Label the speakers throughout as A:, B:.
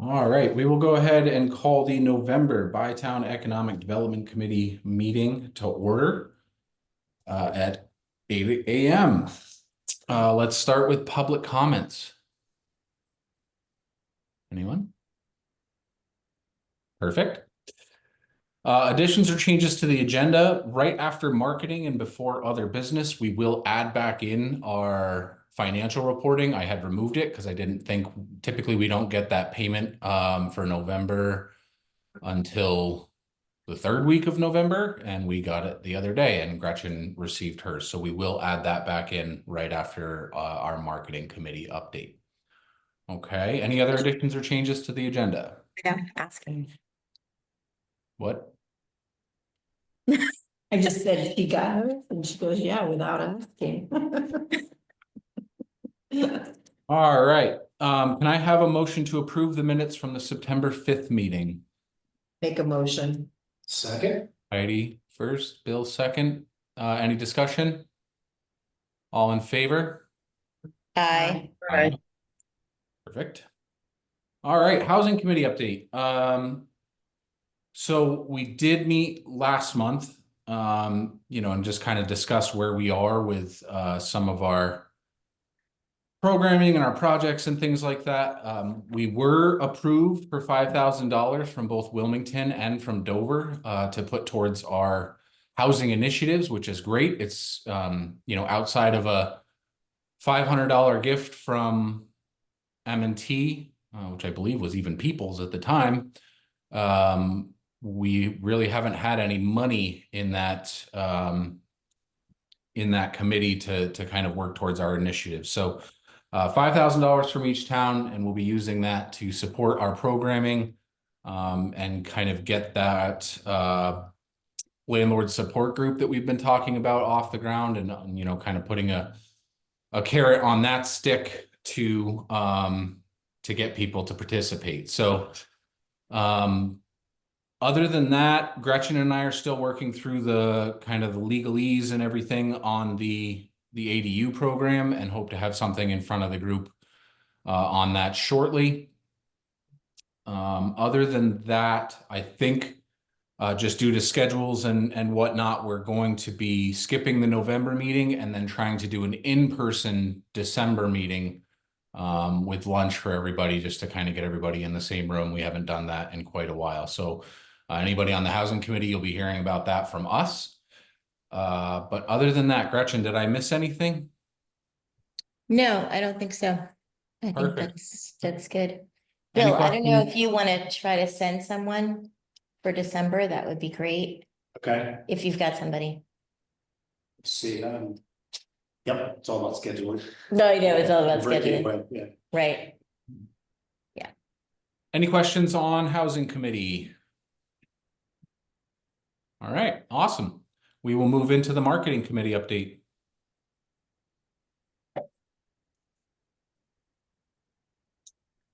A: All right, we will go ahead and call the November Bytown Economic Development Committee meeting to order at 8 a.m. Let's start with public comments. Anyone? Perfect. Additions or changes to the agenda. Right after marketing and before other business, we will add back in our financial reporting. I had removed it because I didn't think, typically we don't get that payment for November until the third week of November, and we got it the other day, and Gretchen received hers. So we will add that back in right after our marketing committee update. Okay, any other additions or changes to the agenda?
B: Yeah, asking.
A: What?
B: I just said she got hers and she goes, yeah, without asking.
A: All right. Can I have a motion to approve the minutes from the September 5th meeting?
B: Make a motion.
C: Second.
A: Heidi first, Bill second. Any discussion? All in favor?
B: Aye.
A: Aye. Perfect. All right, housing committee update. So we did meet last month, and just kind of discuss where we are with some of our programming and our projects and things like that. We were approved for $5,000 from both Wilmington and from Dover to put towards our housing initiatives, which is great. It's outside of a $500 gift from M&T, which I believe was even Peoples at the time. We really haven't had any money in that committee to kind of work towards our initiatives. So $5,000 from each town, and we'll be using that to support our programming and kind of get that landlord support group that we've been talking about off the ground, and kind of putting a carrot on that stick to get people to participate. So other than that, Gretchen and I are still working through the kind of the legalese and everything on the ADU program, and hope to have something in front of the group on that shortly. Other than that, I think just due to schedules and whatnot, we're going to be skipping the November meeting and then trying to do an in-person December meeting with lunch for everybody, just to kind of get everybody in the same room. We haven't done that in quite a while. So anybody on the housing committee, you'll be hearing about that from us. But other than that, Gretchen, did I miss anything?
D: No, I don't think so. I think
A: Perfect.
D: that's good.
A: Any
D: Bill, I don't know
A: questions?
D: if you want to try to send someone for December, that would be great,
C: Okay.
D: if you've got somebody.
C: Let's see. Yep. It's all about scheduling.
D: No, I know, it's all about
C: Breaking
D: scheduling,
C: away, yeah.
D: right?
A: Any questions on housing committee? All right, awesome. We will move into the marketing committee update.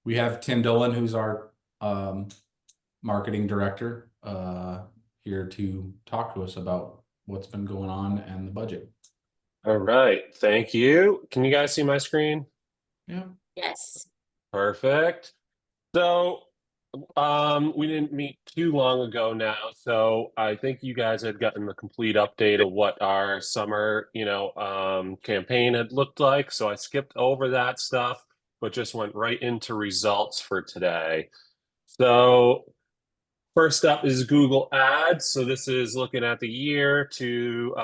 A: We have Tim Dolan, who's our marketing director, here to talk to us about what's been going on and the budget.
E: All right, thank you. Can you guys see my screen?
A: Yeah.
D: Yes.
E: Perfect. So we didn't meet too long ago now, so I think you guys had gotten the complete update of what our summer campaign had looked like. So I skipped over that stuff, but just went right into results for today. So first up is Google Ads. So this is looking at the year to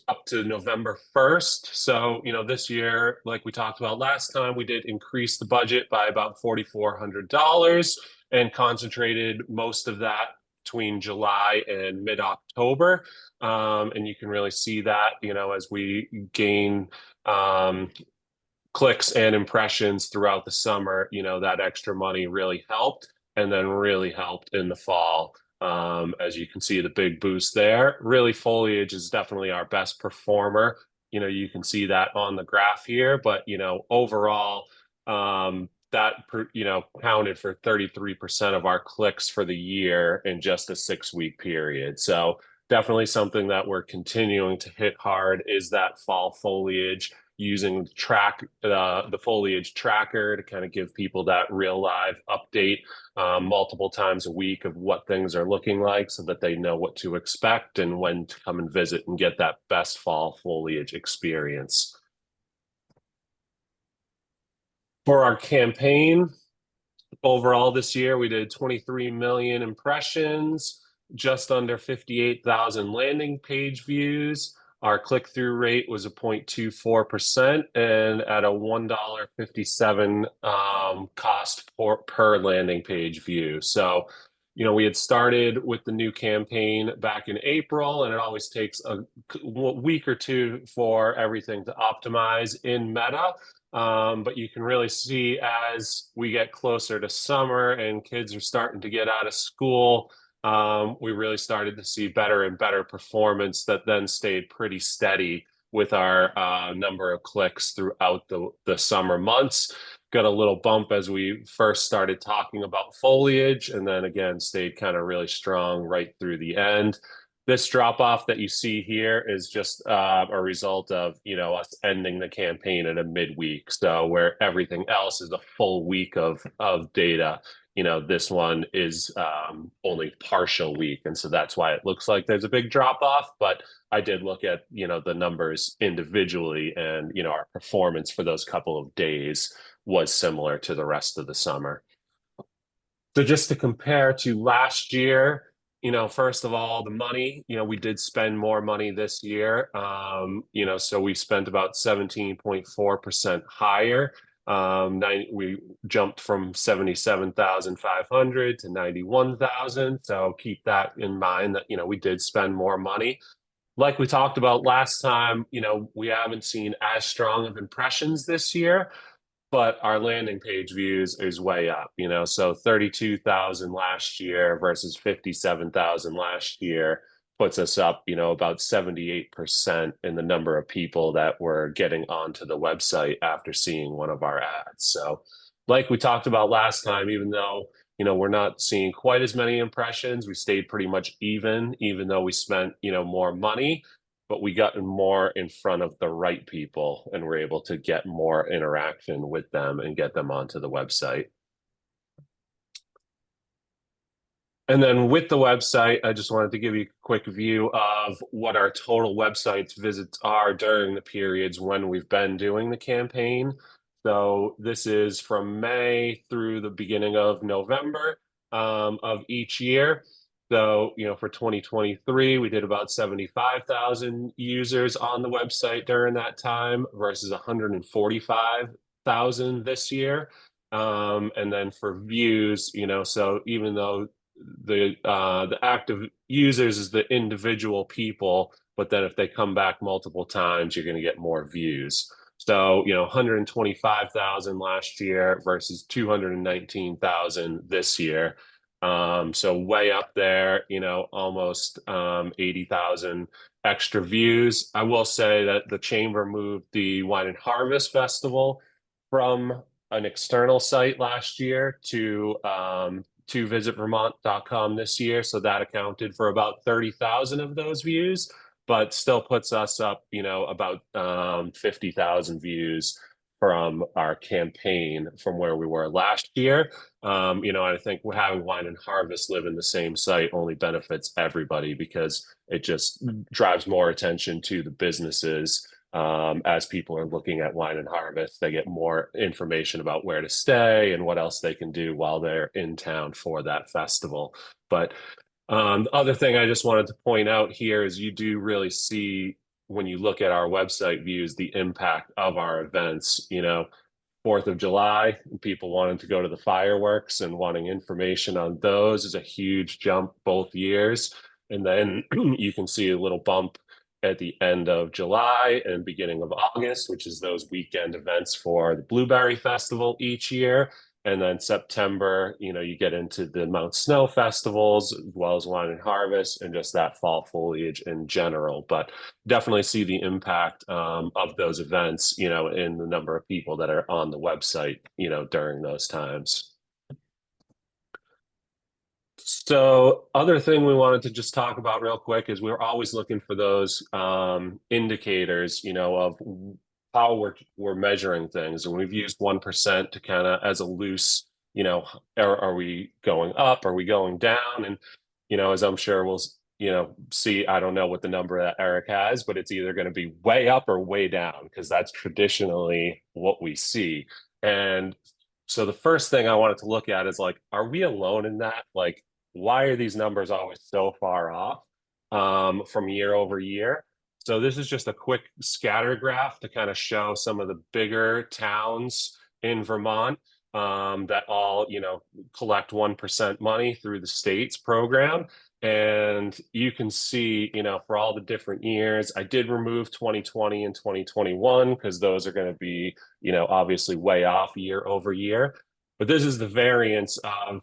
E: up to November 1st. So, this year, like we talked about last time, we did increase the budget by about $4,400 and concentrated most of that between July and mid-October. And you can really see that, as we gain clicks and impressions throughout the summer, that extra money really helped. And then really helped in the fall. As you can see, the big boost there. Really, foliage is definitely our best performer. You can see that on the graph here, but overall, that counted for 33% of our clicks for the year in just a 6-week period. So definitely something that we're continuing to hit hard is that fall foliage. using the foliage tracker to kind of give people that real live update multiple times a week of what things are looking like so that they know what to expect and when to come and visit and get that best fall foliage experience. For our campaign, overall this year, we did 23 million impressions, just under 58,000 landing page views. Our click-through rate was a 0.24% and at a $1.57 cost per landing page view. So, you know, we had started with the new campaign back in April, and it always takes a week or two for everything to optimize in Meta. But you can really see as we get closer to summer and kids are starting to get out of school, we really started to see better and better performance that then stayed pretty steady with our number of clicks throughout the summer months. Got a little bump as we first started talking about foliage, and then again stayed kind of really strong right through the end. This drop off that you see here is just a result of, you know, us ending the campaign at a midweek. So where everything else is a full week of data, you know, this one is only partial week. And so that's why it looks like there's a big drop off. But I did look at, you know, the numbers individually, and, you know, our performance for those couple of days was similar to the rest of the summer. So just to compare to last year, you know, first of all, the money, you know, we did spend more money this year. You know, so we spent about 17.4% higher. We jumped from 77,500 to 91,000. So keep that in mind that, you know, we did spend more money. Like we talked about last time, you know, we haven't seen as strong of impressions this year, but our landing page views is way up, you know, so 32,000 last year versus 57,000 last year puts us up, you know, about 78% in the number of people that were getting onto the website after seeing one of our ads. So like we talked about last time, even though, you know, we're not seeing quite as many impressions, we stayed pretty much even though we spent, you know, more money, but we got more in front of the right people and were able to get more interaction with them and get them onto the website. And then with the website, I just wanted to give you a quick view of what our total website visits are during the periods when we've been doing the campaign. So this is from May through the beginning of November of each year. So, you know, for 2023, we did about 75,000 users on the website during that time versus 145,000 this year. And then for views, you know, so even though the active users is the individual people, but then if they come back multiple times, you're going to get more views. So, you know, 125,000 last year versus 219,000 this year. So way up there, you know, almost 80,000 extra views. I will say that the chamber moved the Wine and Harvest Festival from an external site last year to visitvermont.com this year. So that accounted for about 30,000 of those views, but still puts us up, you know, about 50,000 views from our campaign from where we were last year. You know, I think having Wine and Harvest live in the same site only benefits everybody because it just drives more attention to the businesses. As people are looking at Wine and Harvest, they get more information about where to stay and what else they can do while they're in town for that festival. But the other thing I just wanted to point out here is you do really see when you look at our website views, the impact of our events. You know, 4th of July, people wanting to go to the fireworks and wanting information on those is a huge jump both years. And then you can see a little bump at the end of July and beginning of August, which is those weekend events for the Blueberry Festival each year. And then September, you know, you get into the Mount Snow festivals, as well as Wine and Harvest, and just that fall foliage in general. But definitely see the impact of those events, you know, in the number of people that are on the website, you know, during those times. So other thing we wanted to just talk about real quick is we're always looking for those indicators, you know, of how we're measuring things, and we've used 1% to kind of as a loose, are we going up? Are we going down? And as I'm sure we'll see, I don't know what the number that Eric has, but it's either going to be way up or way down because that's traditionally what we see. And so the first thing I wanted to look at is like, are we alone in that? Like, why are these numbers always so far off from year over year? So this is just a quick scatter graph to kind of show some of the bigger towns in Vermont that all, collect 1% money through the state's program. And you can see, for all the different years, I did remove 2020 and 2021 because those are going to be, obviously way off year over year. But this is the variance of,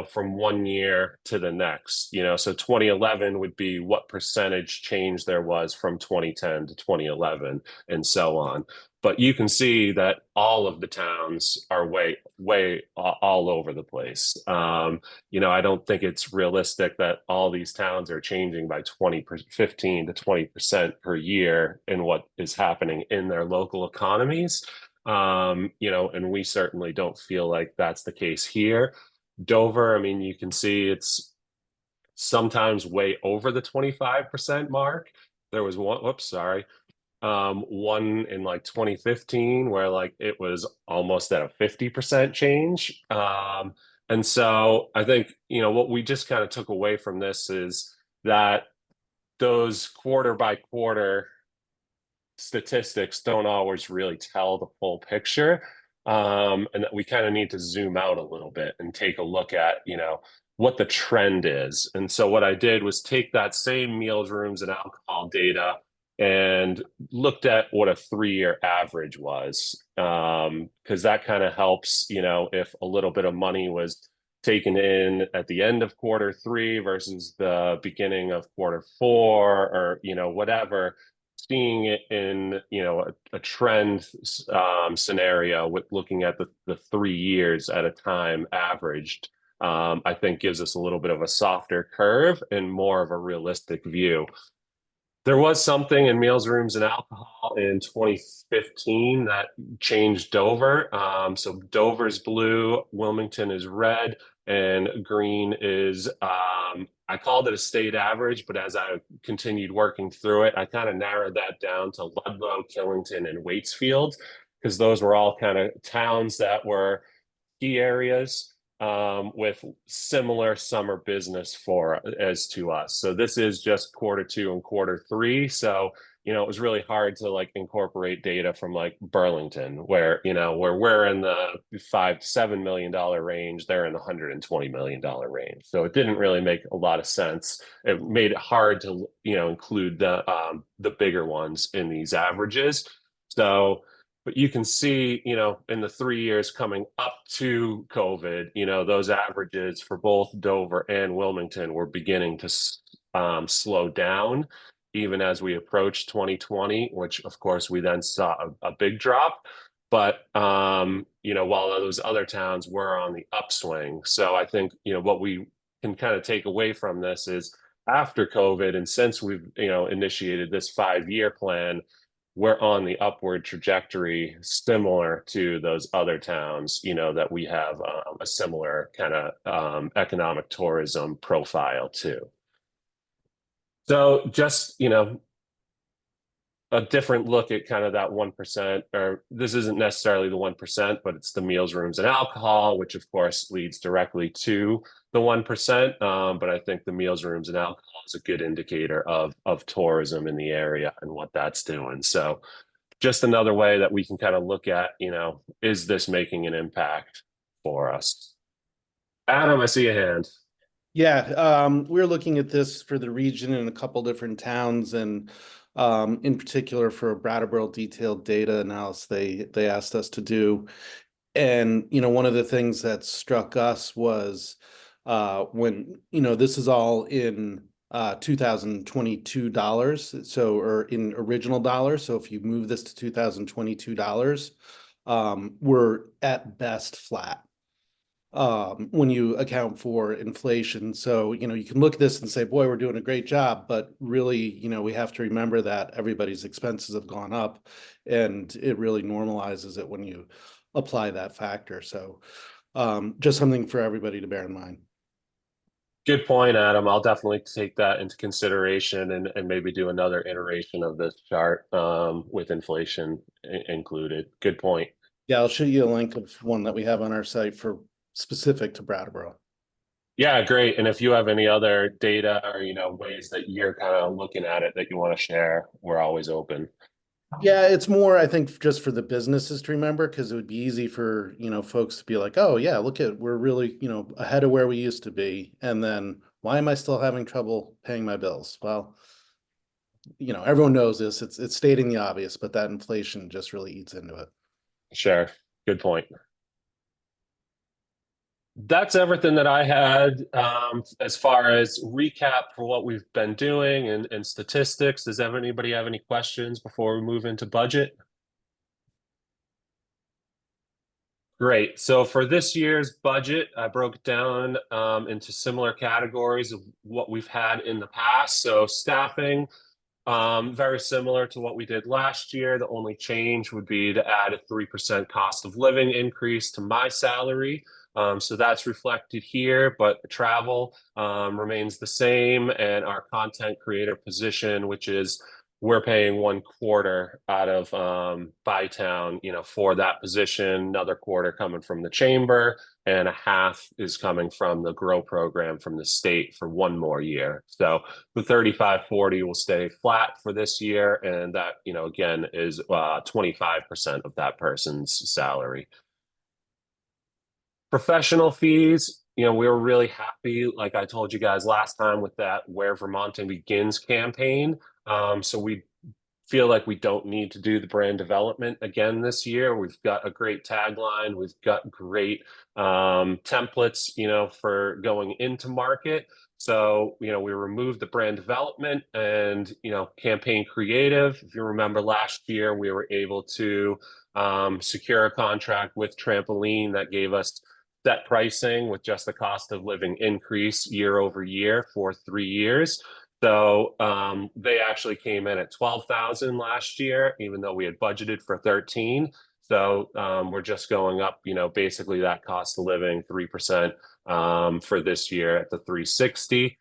E: from one year to the next, so 2011 would be what percentage change there was from 2010 to 2011 and so on. But you can see that all of the towns are way all over the place. I don't think it's realistic that all these towns are changing by 15 to 20% per year in what is happening in their local economies. And we certainly don't feel like that's the case here. Dover, I mean, you can see it's sometimes way over the 25% mark. There was one in like 2015 where like it was almost at a 50% change. And so I think, what we just kind of took away from this is that those quarter by quarter statistics don't always really tell the full picture. And that we kind of need to zoom out a little bit and take a look at, what the trend is. And so what I did was take that same meals, rooms, and alcohol data and looked at what a 3-year average was. Because that kind of helps, if a little bit of money was taken in at the end of Q3 versus the beginning of Q4 or, whatever, seeing it in a trend scenario with looking at the 3 years at a time averaged, I think gives us a little bit of a softer curve and more of a realistic view. There was something in meals, rooms, and alcohol in 2015 that changed Dover. So Dover's blue, Wilmington is red, and green is, I called it a state average, but as I continued working through it, I kind of narrowed that down to Ludlow, Killington, and Waitsfield, because those were all kind of towns that were key areas with similar summer business as to us. So this is just Q2 and Q3. So, it was really hard to like incorporate data from like Burlington, where we're in the $5 to $7 million range, they're in the $120 million range. So it didn't really make a lot of sense. It made it hard to, include the bigger ones in these averages. So, but you can see, in the 3 years coming up to COVID, those averages for both Dover and Wilmington were beginning to slow down, even as we approached 2020, which of course we then saw a big drop. But, while those other towns were on the upswing. So I think, what we can kind of take away from this is after COVID, and since we've, initiated this 5-year plan, we're on the upward trajectory, similar to those other towns, that we have a similar kind of economic tourism profile to. So just, a different look at kind of that 1%, or this isn't necessarily the 1%, but it's the meals, rooms, and alcohol, which of course leads directly to the 1%. But I think the meals, rooms, and alcohol is a good indicator of tourism in the area and what that's doing. So just another way that we can kind of look at, is this making an impact for us? Adam, I see a hand.
F: Yeah, we're looking at this for the region in a couple different towns, and in particular for a Brattleboro detailed data analysis they asked us to do. And one of the things that struck us was when this is all in 2022 dollars, so, or in original dollars. So if you move this to 2022 dollars, we're at best flat. when you account for inflation. So, you can look at this and say, boy, we're doing a great job, but really, we have to remember that everybody's expenses have gone up, and it really normalizes it when you apply that factor. So, just something for everybody to bear in mind.
E: Good point, Adam. I'll definitely take that into consideration and maybe do another iteration of this chart with inflation included. Good point.
F: Yeah, I'll show you a link of one that we have on our site for specific to Brattleboro.
E: Yeah, great. And if you have any other data or ways that you're kind of looking at it that you want to share, we're always open.
F: Yeah, it's more, I think, just for the businesses to remember, because it would be easy for, folks to be like, oh yeah, look at, we're really, ahead of where we used to be. And then why am I still having trouble paying my bills? Well, everyone knows this, it's stating the obvious, but that inflation just really eats into it.
E: Sure. Good point. That's everything that I had as far as recap for what we've been doing and statistics. Does anybody have any questions before we move into budget? Great. So for this year's budget, I broke it down into similar categories of what we've had in the past. So staffing, very similar to what we did last year. The only change would be to add a 3% cost of living increase to my salary. So that's reflected here, but travel remains the same, and our content creator position, which is we're paying 1/4 out of Bytown, for that position, another quarter coming from the chamber, and a half is coming from the GROW program from the state for one more year. So the 3540 will stay flat for this year, and that, again, is 25% of that person's salary. Professional fees, we were really happy, like I told you guys last time, with that Where Vermonting Begins campaign. So we feel like we don't need to do the brand development again this year. We've got a great tagline. We've got great templates, for going into market. So, we removed the brand development and, campaign creative. If you remember last year, we were able to secure a contract with Trampoline that gave us set pricing with just the cost of living increase year over year for 3 years. So they actually came in at 12,000 last year, even though we had budgeted for 13. So we're just going up, basically that cost of living 3% for this year at the 360.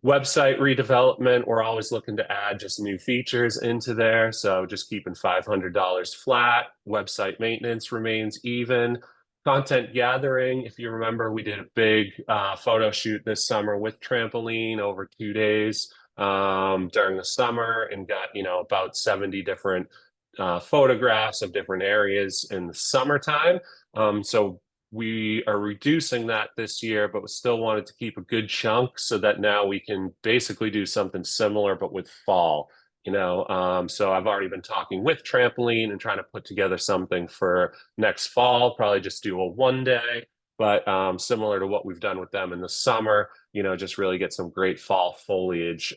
E: Website redevelopment, we're always looking to add just new features into there. So just keeping $500 flat. Website maintenance remains even. Content gathering, if you remember, we did a big photo shoot this summer with Trampoline over 2 days during the summer, and got, about 70 different photographs of different areas in the summertime. So we are reducing that this year, but we still wanted to keep a good chunk so that now we can basically do something similar, but with fall. So I've already been talking with Trampoline and trying to put together something for next fall, probably just do a 1 day, but similar to what we've done with them in the summer, just really get some great fall foliage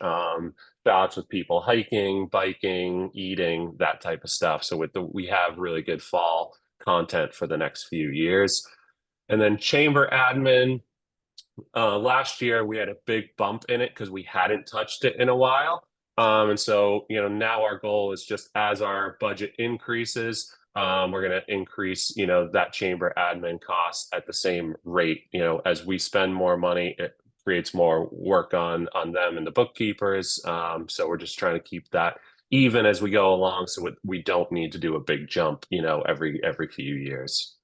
E: shots with people hiking, biking, eating, that type of stuff. So we have really good fall content for the next few years. And then chamber admin, last year we had a big bump in it because we hadn't touched it in a while. And so, now our goal is just as our budget increases, we're going to increase, that chamber admin cost at the same rate. As we spend more money, it creates more work on them and the bookkeepers. So we're just trying to keep that even as we go along, so we don't need to do a big jump, every few years.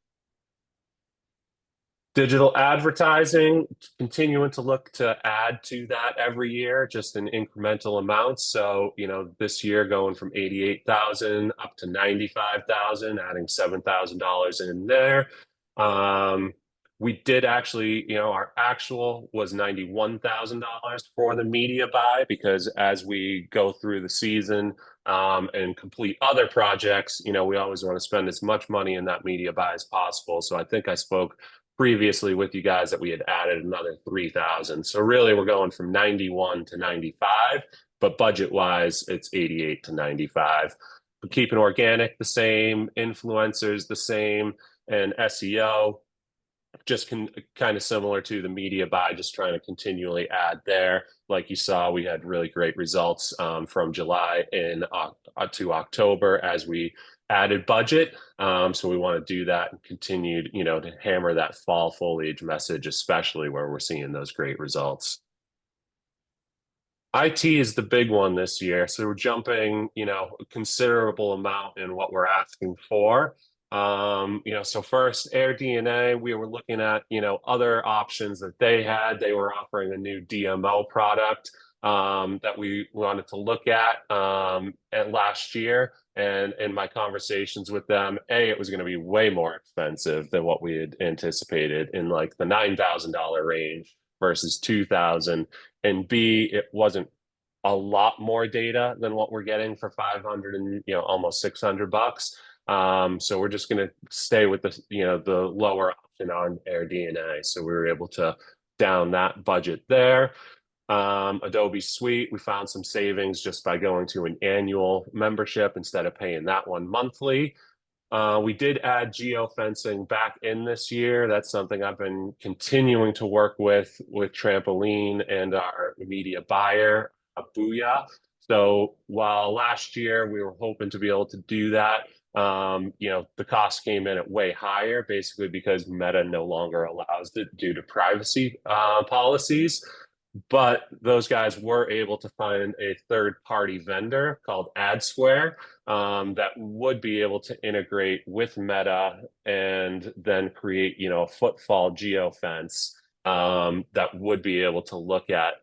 E: Digital advertising, continuing to look to add to that every year, just in incremental amounts. So, this year going from 88,000 up to 95,000, adding $7,000 in there. We did actually, our actual was $91,000 for the media buy, because as we go through the season and complete other projects, we always want to spend as much money in that media buy as possible. So I think I spoke previously with you guys that we had added another 3,000. So really we're going from 91 to 95, but budget wise, it's 88 to 95. We're keeping organic the same, influencers the same, and SEO just kind of similar to the media buy, just trying to continually add there. Like you saw, we had really great results from July to October as we added budget. So we want to do that and continue, to hammer that fall foliage message, especially where we're seeing those great results. IT is the big one this year. So we're jumping, a considerable amount in what we're asking for. So first AirDNA, we were looking at, other options that they had. They were offering a new DMO product that we wanted to look at last year. And in my conversations with them, it was going to be way more expensive than what we had anticipated, in like the $9,000 range versus $2,000. And B, it wasn't a lot more data than what we're getting for 500 and almost $600. So we're just going to stay with the lower option on AirDNA. So we were able to down that budget there. Adobe Suite, we found some savings just by going to an annual membership instead of paying that one monthly. We did add geofencing back in this year. That's something I've been continuing to work with Trampoline and our media buyer, Booyah. So while last year we were hoping to be able to do that, the cost came in at way higher, basically because Meta no longer allows it due to privacy policies. But those guys were able to find a third-party vendor called AdSquare that would be able to integrate with Meta and then create, a footfall geofence that would be able to look at,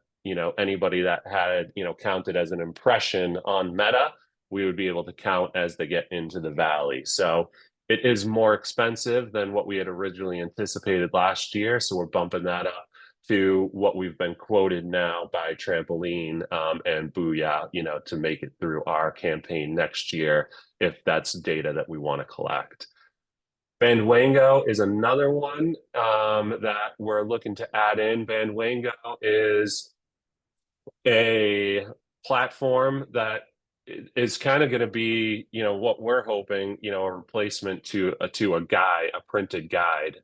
E: anybody that had, counted as an impression on Meta. We would be able to count as they get into the valley. So it is more expensive than what we had originally anticipated last year. So we're bumping that up to what we've been quoted now by Trampoline and Booyah, to make it through our campaign next year, if that's data that we want to collect. Bandwango is another one that we're looking to add in. Bandwango is a platform that is kind of going to be, what we're hoping, a replacement to a guide, a printed guide.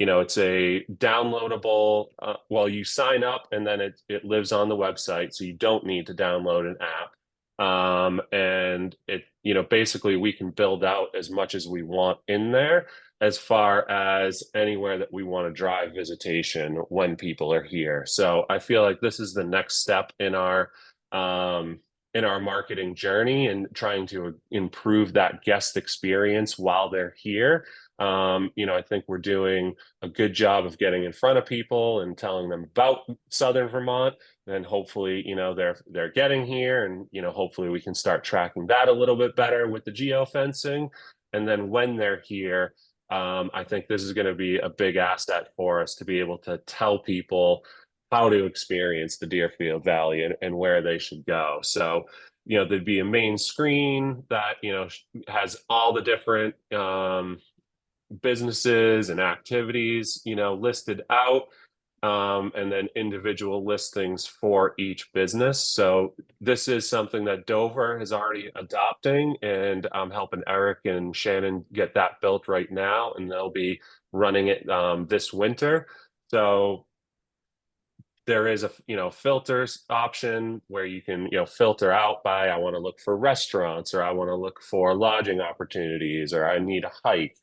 E: It's a downloadable, you sign up and then it lives on the website, so you don't need to download an app. And it, basically we can build out as much as we want in there, as far as anywhere that we want to drive visitation when people are here. So I feel like this is the next step in our marketing journey and trying to improve that guest experience while they're here. I think we're doing a good job of getting in front of people and telling them about Southern Vermont. And hopefully, they're getting here, and hopefully we can start tracking that a little bit better with the geofencing. And then when they're here, I think this is going to be a big asset for us to be able to tell people how to experience the Deerfield Valley and where they should go. So, there'd be a main screen that, has all the different businesses and activities, listed out, and then individual listings for each business. So this is something that Dover is already adopting, and I'm helping Eric and Shannon get that built right now, and they'll be running it this winter. So there is a filters option where you can filter out by, I want to look for restaurants, or I want to look for lodging opportunities, or I need a hike.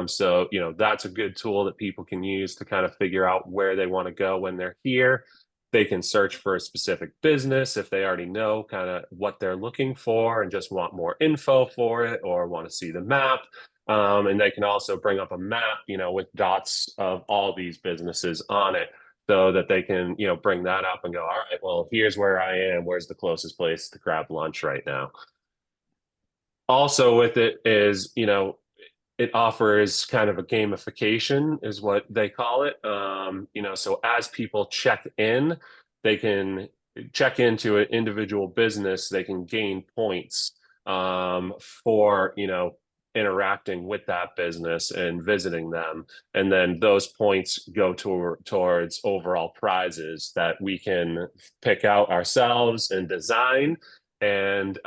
E: So that's a good tool that people can use to kind of figure out where they want to go when they're here. They can search for a specific business if they already know kind of what they're looking for and just want more info for it, or want to see the map. And they can also bring up a map, with dots of all these businesses on it, so that they can, bring that up and go, all right, well, here's where I am. Where's the closest place to grab lunch right now? Also with it is, it offers kind of a gamification, is what they call it. So as people check in, they can check into an individual business, they can gain points for, interacting with that business and visiting them. And then those points go towards overall prizes that we can pick out ourselves and design. And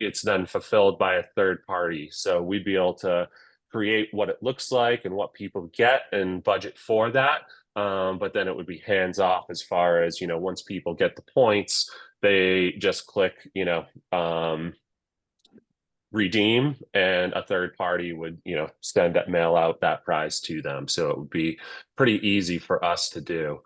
E: it's then fulfilled by a third party. So we'd be able to create what it looks like and what people get and budget for that. But then it would be hands off as far as, once people get the points, they just click, redeem, and a third party would, send that mail out that prize to them. So it would be pretty easy for us to do.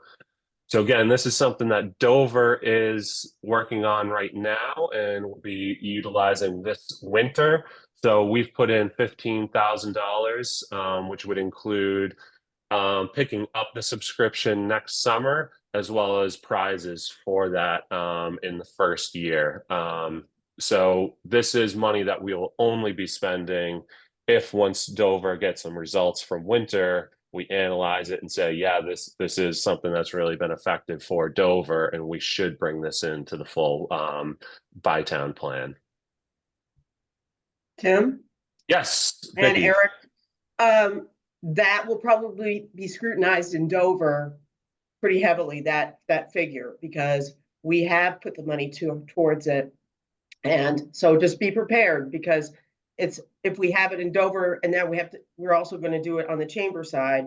E: So again, this is something that Dover is working on right now and will be utilizing this winter. So we've put in $15,000, which would include picking up the subscription next summer, as well as prizes for that in the first year. So this is money that we will only be spending if, once Dover gets some results from winter, we analyze it and say, yeah, this is something that's really been effective for Dover, and we should bring this into the full Bytown plan.
G: Tim
E: Yes,
G: and
E: Vicky.
G: Eric, that will probably be scrutinized in Dover pretty heavily, that figure, because we have put the money towards it. And so just be prepared, because if we have it in Dover and now we're also going to do it on the chamber side.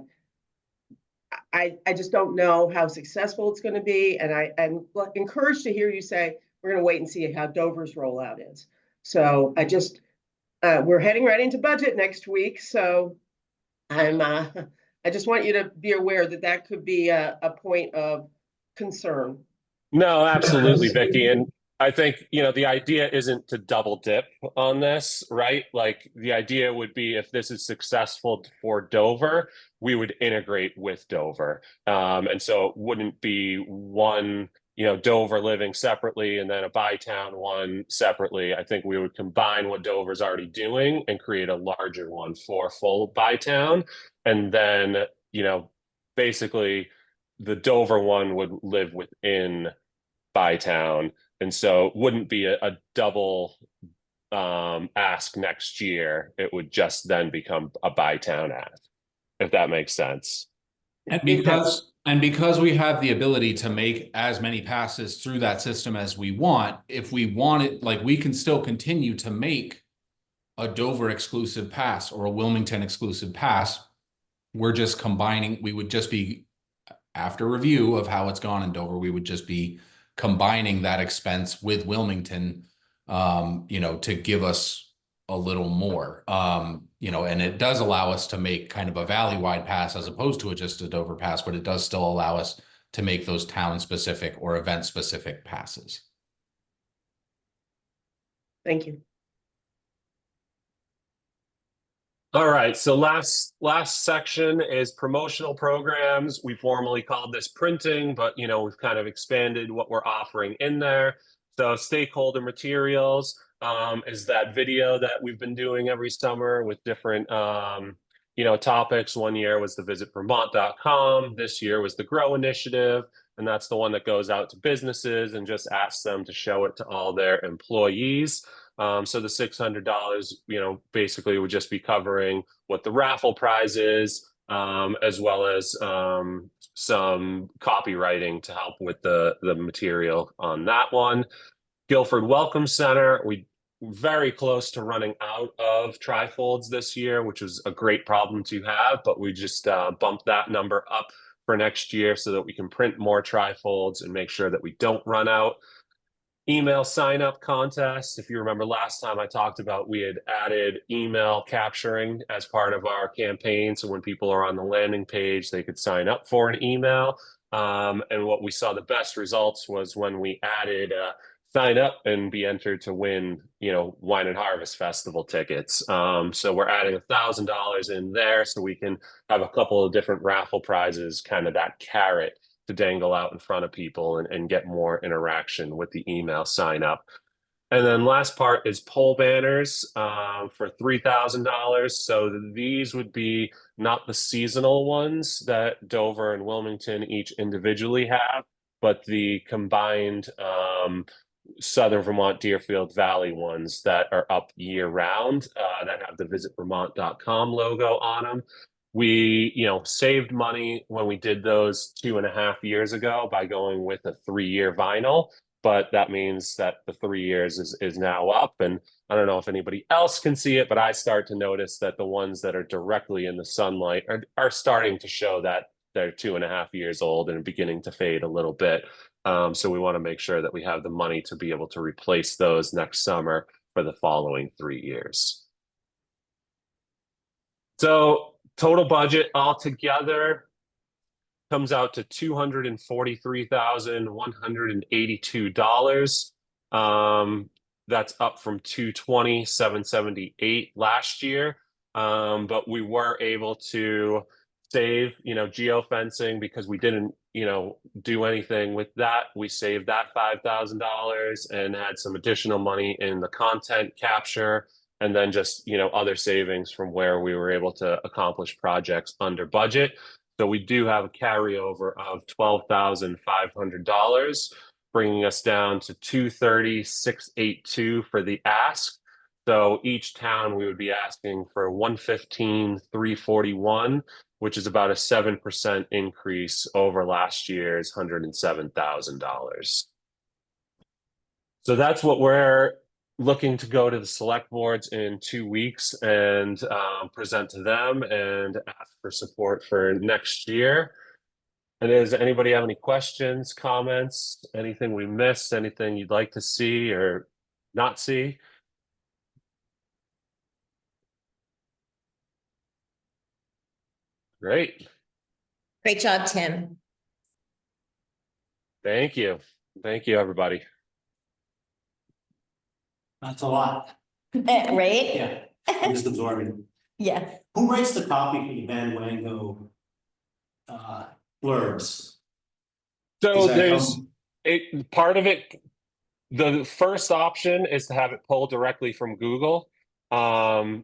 G: I just don't know how successful it's going to be. And I'm encouraged to hear you say we're going to wait and see how Dover's rollout is. So we're heading right into budget next week. So I just want you to be aware that could be a point of concern.
E: No, absolutely, Vicky. And I think, the idea isn't to double dip on this, right? Like, the idea would be, if this is successful for Dover, we would integrate with Dover. And so it wouldn't be one, Dover living separately and then a Bytown one separately. I think we would combine what Dover's already doing and create a larger one for full Bytown. And then, basically the Dover one would live within Bytown. And so it wouldn't be a double ask next year. It would just then become a Bytown ask, if that makes sense.
A: And because we have the ability to make as many passes through that system as we want, if we want it, like, we can still continue to make a Dover exclusive pass or a Wilmington exclusive pass. We're just combining, we would just be, after review of how it's gone in Dover, we would just be combining that expense with Wilmington, to give us a little more, and it does allow us to make kind of a valley-wide pass as opposed to just a Dover pass, but it does still allow us to make those town-specific or event-specific passes.
G: Thank you.
E: All right, so last section is promotional programs. We formerly called this printing, but we've kind of expanded what we're offering in there. So stakeholder materials is that video that we've been doing every summer with different topics. One year was the visitvermont.com. This year was the Grow Initiative, and that's the one that goes out to businesses and just asks them to show it to all their employees. So the $600, basically would just be covering what the raffle prize is, as well as some copywriting to help with the material on that one. Guilford Welcome Center, we very close to running out of trifolds this year, which was a great problem to have, but we just bumped that number up for next year so that we can print more trifolds and make sure that we don't run out. Email sign up contest. If you remember last time I talked about, we had added email capturing as part of our campaign. So when people are on the landing page, they could sign up for an email. And what we saw the best results was when we added sign up and be entered to win, Wine and Harvest Festival tickets. So we're adding $1,000 in there so we can have a couple of different raffle prizes, kind of that carrot to dangle out in front of people and get more interaction with the email sign up. And then last part is poll banners for $3,000. So these would be not the seasonal ones that Dover and Wilmington each individually have, but the combined Southern Vermont, Deerfield Valley ones that are up year round that have the visitvermont.com logo on them. We, saved money when we did those 2.5 years ago by going with a 3-year vinyl. but that means that the 3 years is now up. And I don't know if anybody else can see it, but I start to notice that the ones that are directly in the sunlight are starting to show that they're 2.5 years old and beginning to fade a little bit. So we want to make sure that we have the money to be able to replace those next summer for the following 3 years. So total budget altogether comes out to $243,182. That's up from $220,778 last year. But we were able to save, geofencing because we didn't, do anything with that. We saved that $5,000 and had some additional money in the content capture, and then just, other savings from where we were able to accomplish projects under budget. So we do have a carryover of $12,500, bringing us down to $230,682 for the ask. So each town we would be asking for $115,341, which is about a 7% increase over last year's $107,000. So that's what we're looking to go to the select boards in 2 weeks and present to them and ask for support for next year. And does anybody have any questions, comments, anything we missed, anything you'd like to see or not see? Great.
D: Great job, Tim.
E: Thank you. Thank you, everybody.
C: That's a lot.
D: Right?
C: Yeah, I'm just absorbing.
D: Yeah.
C: Who writes the copy for the Van Wango blurbs?
E: So
C: Does that
E: there's
C: come-
E: part of it. The first option is to have it pulled directly from Google. So,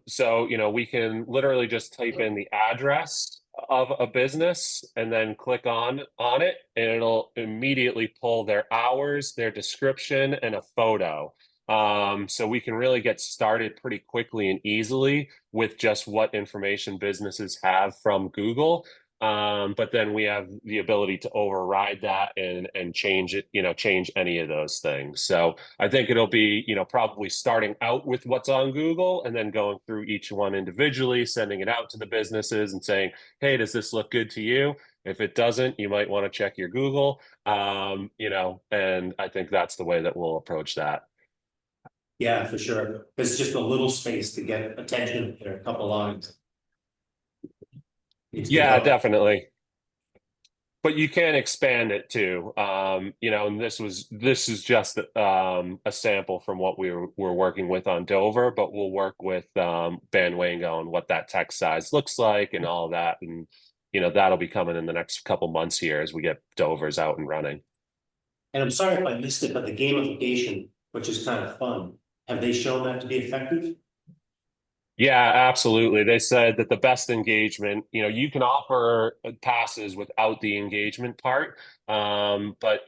E: we can literally just type in the address of a business and then click on it, and it'll immediately pull their hours, their description, and a photo. So we can really get started pretty quickly and easily with just what information businesses have from Google. But then we have the ability to override that and change it, change any of those things. So I think it'll be, probably starting out with what's on Google and then going through each one individually, sending it out to the businesses and saying, hey, does this look good to you? If it doesn't, you might want to check your Google, and I think that's the way that we'll approach that.
C: Yeah, for sure. There's just a little space to get attention there, a couple lines.
E: Yeah, definitely. But you can expand it too. And this is just a sample from what we're working with on Dover, but we'll work with Van Wango and what that text size looks like and all that. And that'll be coming in the next couple months here as we get Dovers out and running.
C: And I'm sorry if I missed it, but the gamification, which is kind of fun, have they shown that to be effective?
E: Yeah, absolutely. They said that the best engagement, you can offer passes without the engagement part. But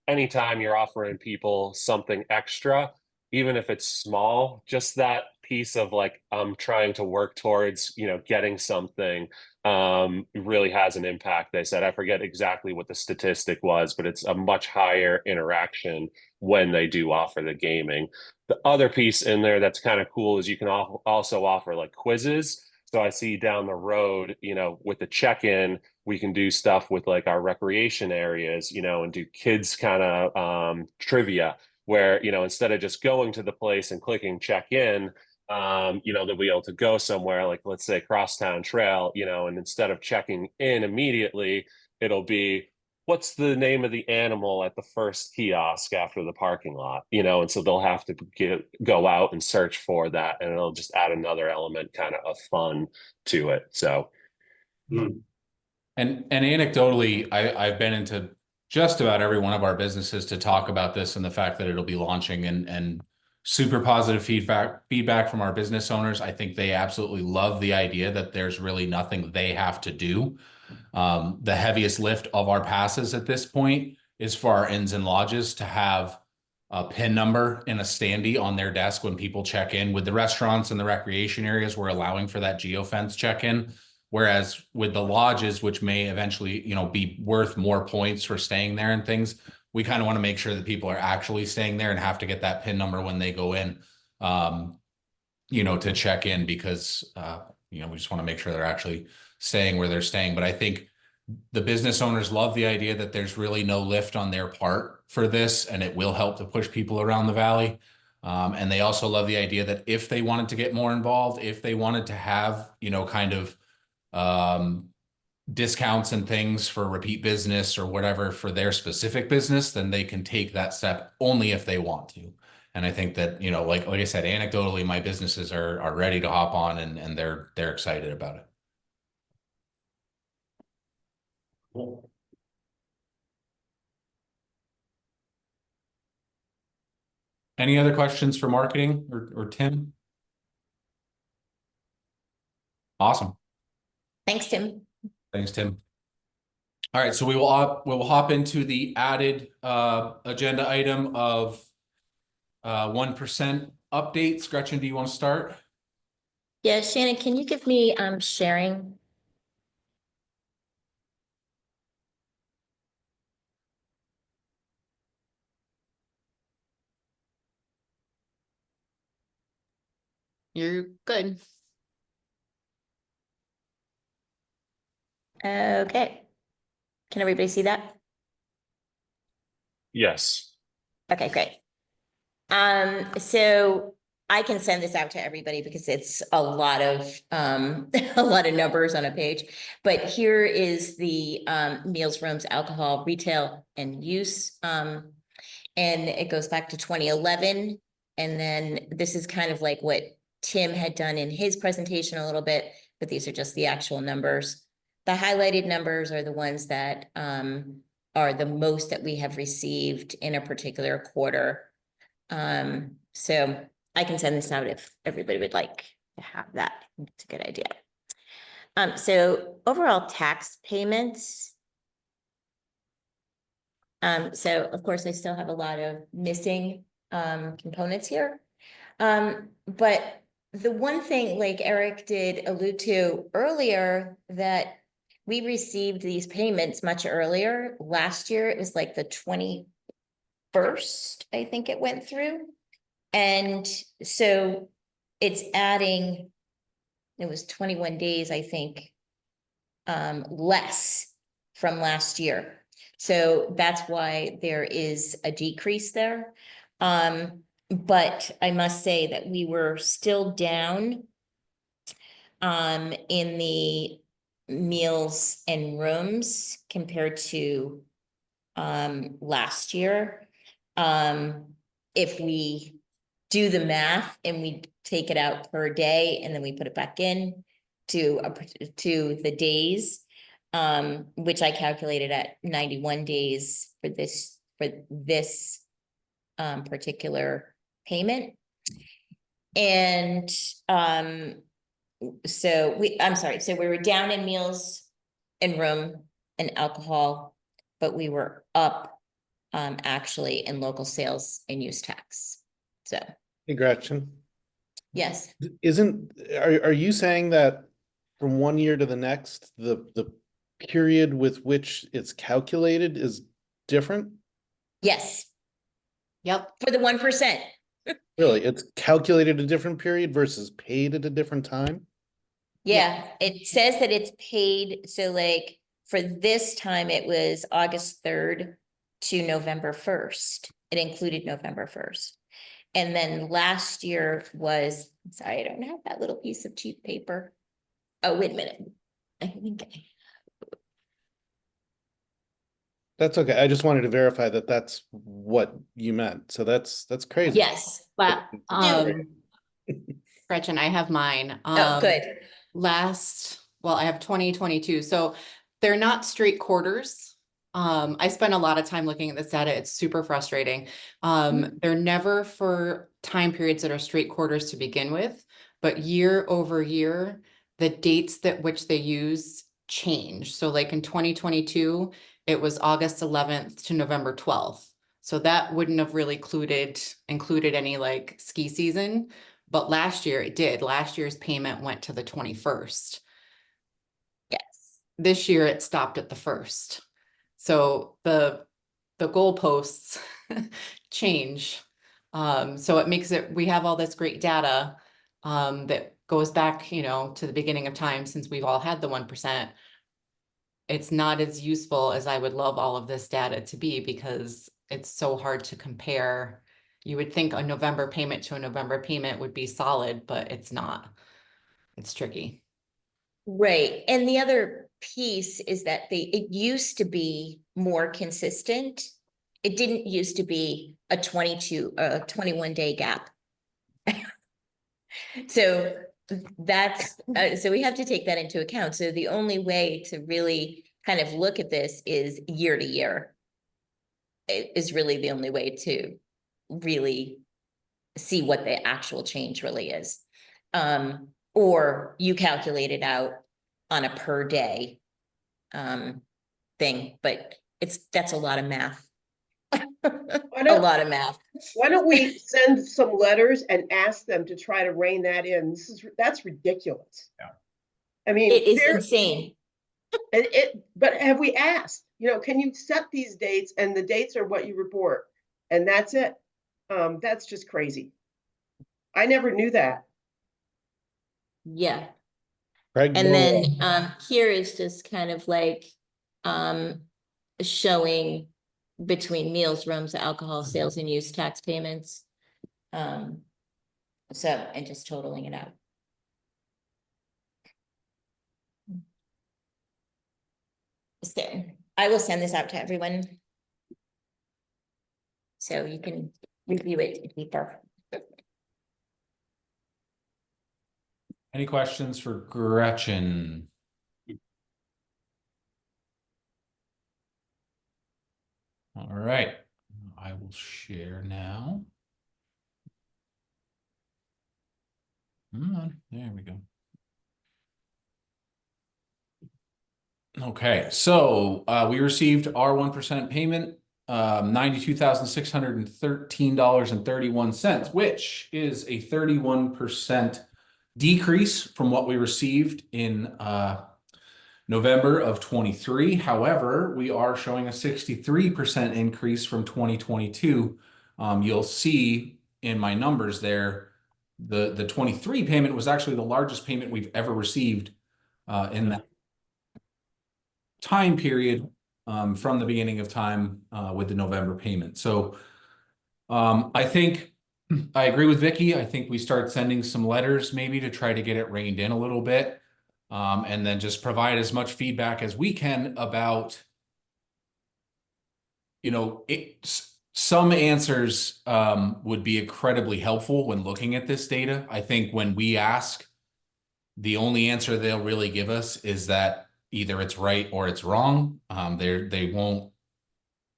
E: anytime you're offering people something extra, even if it's small, just that piece of like, I'm trying to work towards, getting something, really has an impact. They said, I forget exactly what the statistic was, but it's a much higher interaction when they do offer the gaming. The other piece in there that's kind of cool is you can also offer like quizzes. So I see down the road, with the check-in, we can do stuff with like our recreation areas, and do kids kind of trivia where, instead of just going to the place and clicking check in, they'll be able to go somewhere like, let's say, Crosstown Trail, and instead of checking in immediately, it'll be, what's the name of the animal at the first kiosk after the parking lot, and so they'll have to go out and search for that, and it'll just add another element kind of fun to it. So
A: And anecdotally, I've been into just about every one of our businesses to talk about this and the fact that it'll be launching, and super positive feedback from our business owners. I think they absolutely love the idea that there's really nothing they have to do. The heaviest lift of our passes at this point is for our inns and lodges to have a PIN number and a standee on their desk when people check in. With the restaurants and the recreation areas, we're allowing for that geofence check-in. Whereas with the lodges, which may eventually, be worth more points for staying there and things, we kind of want to make sure that people are actually staying there and have to get that PIN number when they go in, to check in, because, we just want to make sure they're actually staying where they're staying. But I think the business owners love the idea that there's really no lift on their part for this, and it will help to push people around the valley. And they also love the idea that if they wanted to get more involved, if they wanted to have, kind of discounts and things for repeat business or whatever for their specific business, then they can take that step only if they want to. And I think that, like I said, anecdotally, my businesses are ready to hop on, and they're excited about it.
C: Cool.
A: Any other questions for marketing or Tim? Awesome.
D: Thanks, Tim.
A: Thanks, Tim. All right, so we will hop into the added agenda item of 1% updates. Gretchen, do you want to start?
D: Yeah, Shannon, can you give me sharing?
H: You're good.
D: Okay. Can everybody see that?
E: Yes.
D: Okay, great. So I can send this out to everybody because it's a lot of a lot of numbers on a page. But here is the meals, rooms, alcohol, retail, and use. And it goes back to 2011. And then this is kind of like what Tim had done in his presentation a little bit, but these are just the actual numbers. The highlighted numbers are the ones that are the most that we have received in a particular quarter. So I can send this out if everybody would like to have that. It's a good idea. So overall tax payments. So of course I still have a lot of missing components here. But the one thing, like Eric did allude to earlier, that we received these payments much earlier. Last year, it was like the 21st, I think it went through. And so it's adding, it was 21 days, I think, less from last year. So that's why there is a decrease there. But I must say that we were still down in the meals and rooms compared to last year. If we do the math and we take it out per day and then we put it back in to the days, which I calculated at 91 days for this particular payment. And so we were down in meals and room and alcohol, but we were up actually in local sales and use tax. So
F: Hey, Gretchen,
D: yes.
F: are you saying that from one year to the next, the period with which it's calculated is different?
D: Yes,
H: Yep.
D: for the 1%.
F: Really, it's calculated a different period versus paid at a different time?
D: Yeah, it says that it's paid. So like for this time, it was August 3rd to November 1st. It included November 1st. And then last year was, sorry, I don't have that little piece of cheap paper. Oh, wait a minute. I think
F: That's okay. I just wanted to verify that that's what you meant. So that's crazy.
D: yes.
H: But Gretchen, I have mine.
D: Oh, good.
H: I have 2022. So they're not straight quarters. I spent a lot of time looking at this data. It's super frustrating. They're never for time periods that are straight quarters to begin with, but year over year, the dates that which they use change. So like in 2022, it was August 11th to November 12th. So that wouldn't have really included any like ski season, but last year it did. Last year's payment went to the 21st.
D: Yes.
H: This year it stopped at the 1st. So the the goalposts change. So it makes it, we have all this great data that goes back, you know, to the beginning of time since we've all had the 1%. It's not as useful as I would love all of this data to be because it's so hard to compare. You would think a November payment to a November payment would be solid, but it's not. It's tricky.
D: Right, and the other piece is that it used to be more consistent. It didn't used to be a 21-day gap. So that's, so we have to take that into account. So the only way to really kind of look at this is year to year. It is really the only way to really see what the actual change really is. Or you calculate it out on a per day thing, but that's a lot of math. A lot of math.
G: Why don't we send some letters and ask them to try to rein that in? That's ridiculous.
A: Yeah.
G: I mean,
D: It is insane.
G: But have we asked, you know, can you set these dates and the dates are what you report? And that's it. That's just crazy. I never knew that.
D: Yeah.
F: Craig,
D: And then here is just kind of like showing between meals, rooms, alcohol, sales and use tax payments. And just totaling it out. So I will send this out to everyone. So you can review it deeper.
A: Any questions for Gretchen? All right, I will share now. There we go. Okay, so we received our 1% payment, $92,613.31, which is a 31% decrease from what we received in November of 23. However, we are showing a 63% increase from 2022. You'll see in my numbers there, the 23 payment was actually the largest payment we've ever received in that time period from the beginning of time with the November payment. So I think I agree with Vicky. I think we start sending some letters maybe to try to get it reined in a little bit. And then just provide as much feedback as we can about, you know, some answers would be incredibly helpful when looking at this data. I think when we ask, the only answer they'll really give us is that either it's right or it's wrong. They won't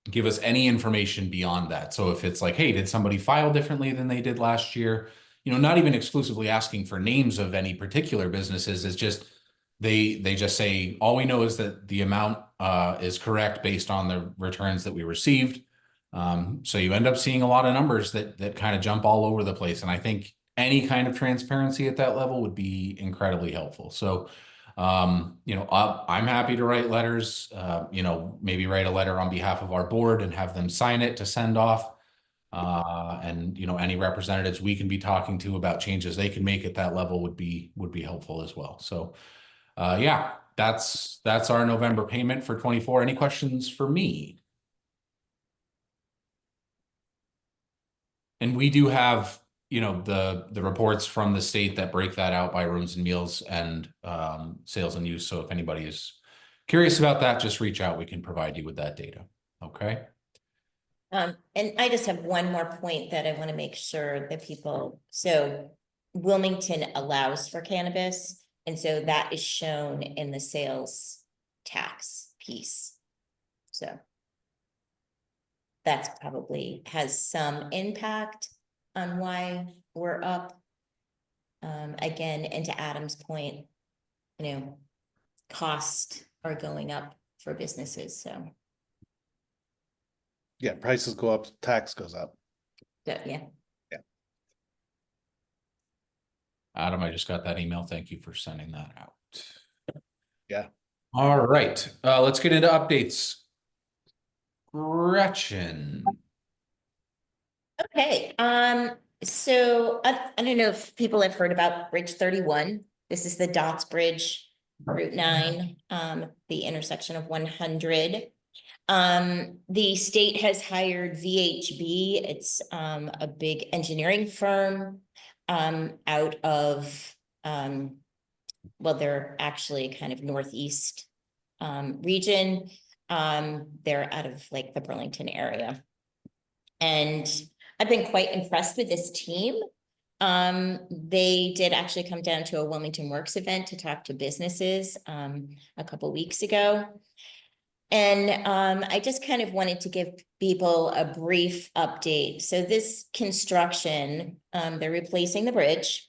A: give us any information beyond that. So if it's like, hey, did somebody file differently than they did last year? You know, not even exclusively asking for names of any particular businesses, is just they just say, all we know is that the amount is correct based on the returns that we received. So you end up seeing a lot of numbers that kind of jump all over the place. And I think any kind of transparency at that level would be incredibly helpful. So, you know, I'm happy to write letters, you know, maybe write a letter on behalf of our board and have them sign it to send off. And, you know, any representatives we can be talking to about changes they can make at that level would be helpful as well. So, yeah, that's our November payment for 24. Any questions for me? And we do have, you know, the reports from the state that break that out by rooms and meals and sales and use. So if anybody is curious about that, just reach out. We can provide you with that data. Okay.
D: And I just have one more point that I want to make sure that people, so Wilmington allows for cannabis. And so that is shown in the sales tax piece. So that's probably has some impact on why we're up. Again, and to Adam's point, you know, costs are going up for businesses, so.
F: Yeah, prices go up, tax goes up.
D: Yeah.
F: Yeah.
A: Adam, I just got that email. Thank you for sending that out.
F: Yeah.
A: All right, let's get into updates. Gretchen.
D: Okay, so I don't know if people have heard about Bridge 31. This is the Dots Bridge, Route 9, the intersection of 100. The state has hired VHB. It's a big engineering firm out of well, they're actually kind of northeast region. They're out of like the Burlington area. And I've been quite impressed with this team. They did actually come down to a Wilmington Works event to talk to businesses a couple weeks ago. And I just kind of wanted to give people a brief update. So this construction, they're replacing the bridge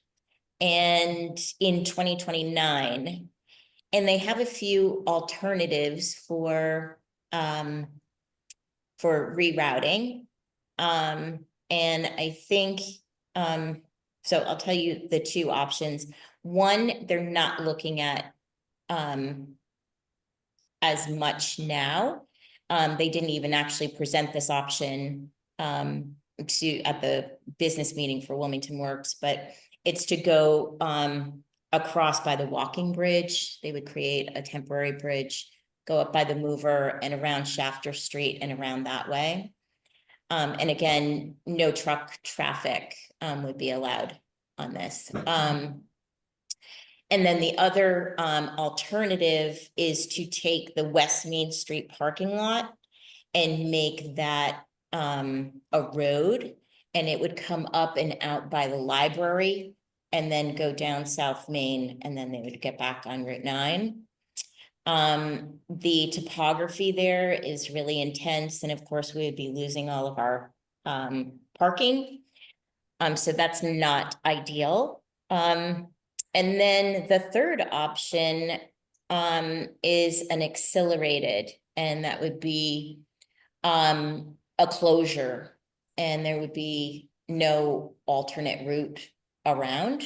D: and in 2029, and they have a few alternatives for rerouting. And I think, so I'll tell you the two options. One, they're not looking at as much now. They didn't even actually present this option at the business meeting for Wilmington Works, but it's to go across by the walking bridge. They would create a temporary bridge, go up by the Moover and around Shafter Street and around that way. And again, no truck traffic would be allowed on this. And then the other alternative is to take the West Main Street parking lot and make that a road, and it would come up and out by the library and then go down South Main, and then they would get back on Route 9. The topography there is really intense, and of course we would be losing all of our parking. So that's not ideal. And then the third option is an accelerated, and that would be a closure, and there would be no alternate route around.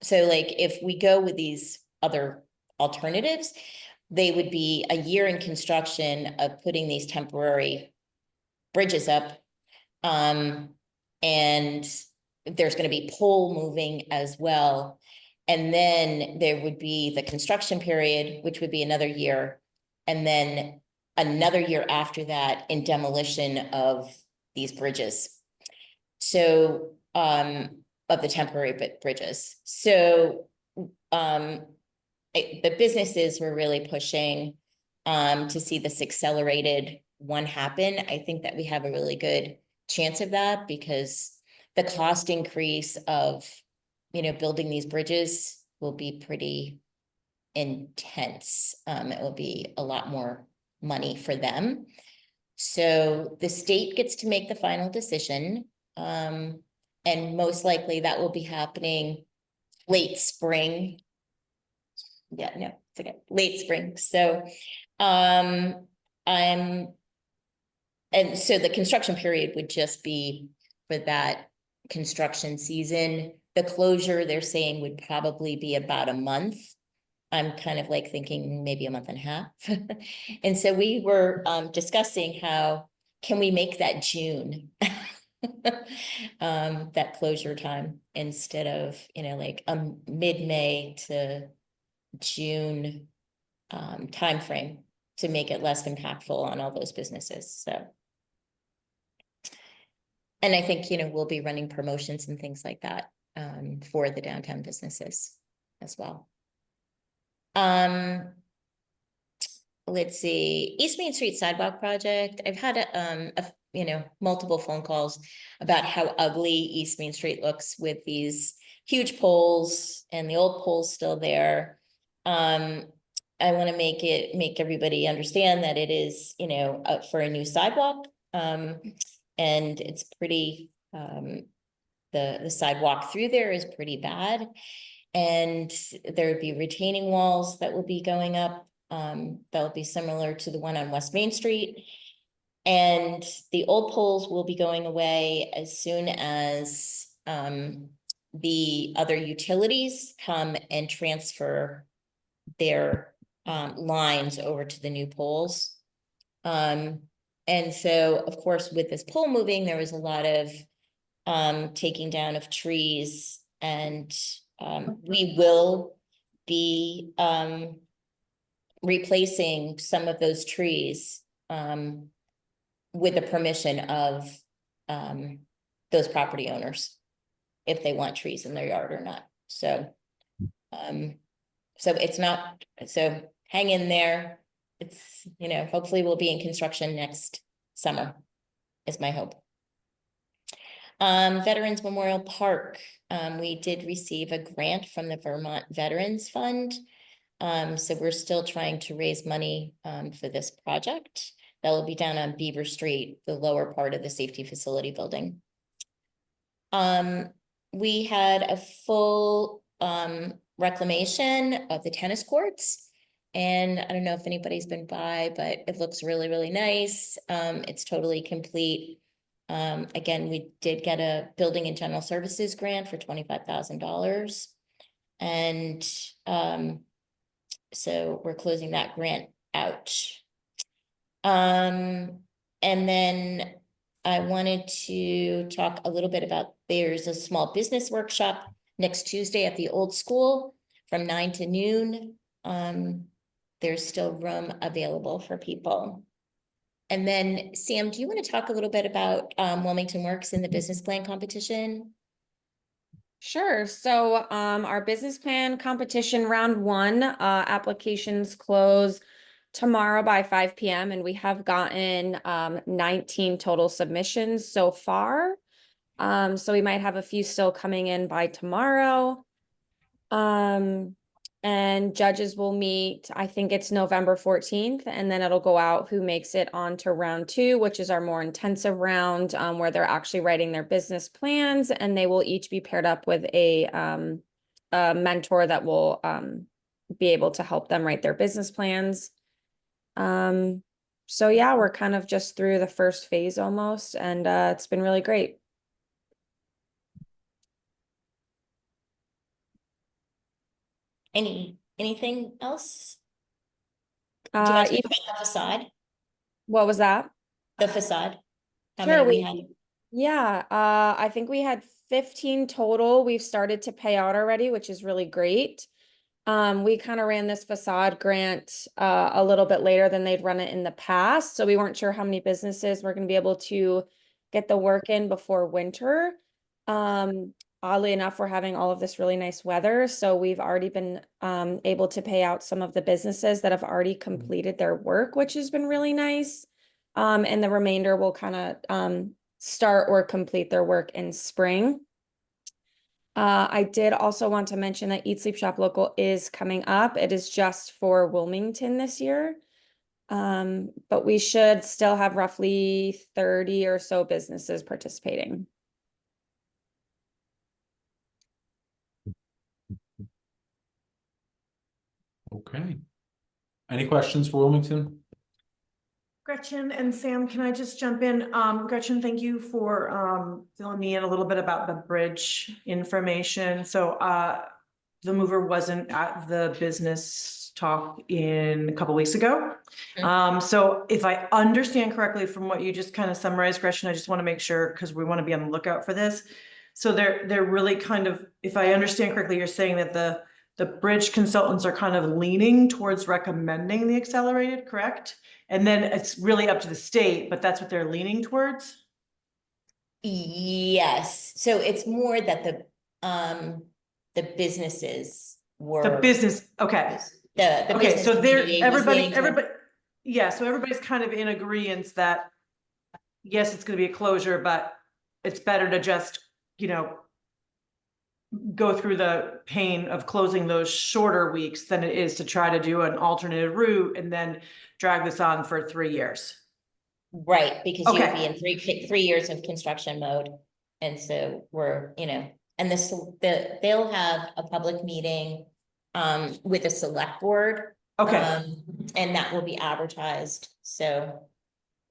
D: So like if we go with these other alternatives, they would be a year in construction of putting these temporary bridges up. And there's going to be pole moving as well. And then there would be the construction period, which would be another year. And then another year after that in demolition of these bridges. So, of the temporary bridges. So, the businesses were really pushing to see this accelerated one happen. I think that we have a really good chance of that because the cost increase of, building these bridges will be pretty intense. It will be a lot more money for them. So the state gets to make the final decision. And most likely that will be happening late spring. Yeah, no, it's okay. Late spring. So, and so the construction period would just be for that construction season. The closure, they're saying, would probably be about a month. I'm kind of like thinking maybe a month and a half. And so we were discussing how can we make that June, that closure time instead of, like a mid-May to June timeframe to make it less impactful on all those businesses. So. And I think, we'll be running promotions and things like that for the downtown businesses as well. Let's see, East Main Street Sidewalk Project. I've had multiple phone calls about how ugly East Main Street looks with these huge poles and the old poles still there. I want to make everybody understand that it is, up for a new sidewalk. And it's pretty, the sidewalk through there is pretty bad. And there would be retaining walls that will be going up. That will be similar to the one on West Main Street. And the old poles will be going away as soon as the other utilities come and transfer their lines over to the new poles. And so, of course, with this pole moving, there was a lot of taking down of trees, and we will be replacing some of those trees with the permission of those property owners, if they want trees in their yard or not. So so it's not, so hang in there. It's, you know, hopefully we'll be in construction next summer, is my hope. Veterans Memorial Park, we did receive a grant from the Vermont Veterans Fund. So we're still trying to raise money for this project. That will be down on Beaver Street, the lower part of the safety facility building. We had a full reclamation of the tennis courts. And I don't know if anybody's been by, but it looks really, really nice. It's totally complete. Again, we did get a building and general services grant for $25,000. And so we're closing that grant out. And then I wanted to talk a little bit about, there's a small business workshop next Tuesday at the old school from 9 to noon. There's still room available for people. And then Sam, do you want to talk a little bit about Wilmington Works in the business plan competition?
I: Sure. So our business plan competition round 1 applications close tomorrow by 5 p.m. and we have gotten 19 total submissions so far. So we might have a few still coming in by tomorrow. And judges will meet, I think it's November 14th, and then it'll go out who makes it on to round 2, which is our more intensive round, where they're actually writing their business plans, and they will each be paired up with a mentor that will be able to help them write their business plans. So yeah, we're kind of just through the first phase almost, and it's been really great.
D: Anything else? Do you want to talk about the facade?
I: What was that?
D: The facade. How
I: Sure,
D: many we had?
I: Yeah, I think we had 15 total. We've started to pay out already, which is really great. We kind of ran this facade grant a little bit later than they'd run it in the past. So we weren't sure how many businesses were going to be able to get the work in before winter. Oddly enough, we're having all of this really nice weather. So we've already been able to pay out some of the businesses that have already completed their work, which has been really nice. And the remainder will kind of start or complete their work in spring. I did also want to mention that Eat Sleep Shop Local is coming up. It is just for Wilmington this year. But we should still have roughly 30 or so businesses participating.
A: Okay. Any questions for Wilmington?
J: Gretchen and Sam, can I just jump in? Gretchen, thank you for filling me in a little bit about the bridge information. So the Moover wasn't at the business talk in a couple weeks ago. So if I understand correctly from what you just kind of summarized, Gretchen, I just want to make sure, because we want to be on the lookout for this. So they're really kind of, if I understand correctly, you're saying that the bridge consultants are kind of leaning towards recommending the accelerated, correct? And then it's really up to the state, but that's what they're leaning towards?
D: Yes, so it's more that the businesses were.
J: The business, okay.
D: The
J: Okay,
D: business
J: so they're,
D: community was leaning
J: everybody,
D: toward-
J: yeah, so everybody's kind of in agreement that, yes, it's gonna be a closure, but it's better to just, you know, go through the pain of closing those shorter weeks than it is to try to do an alternative route and then drag this on for 3 years.
D: Right, because you would be
J: Okay.
D: in 3 years of construction mode. And so we're, you know, and they'll have a public meeting with a select board.
J: Okay,
D: And that will be advertised. So,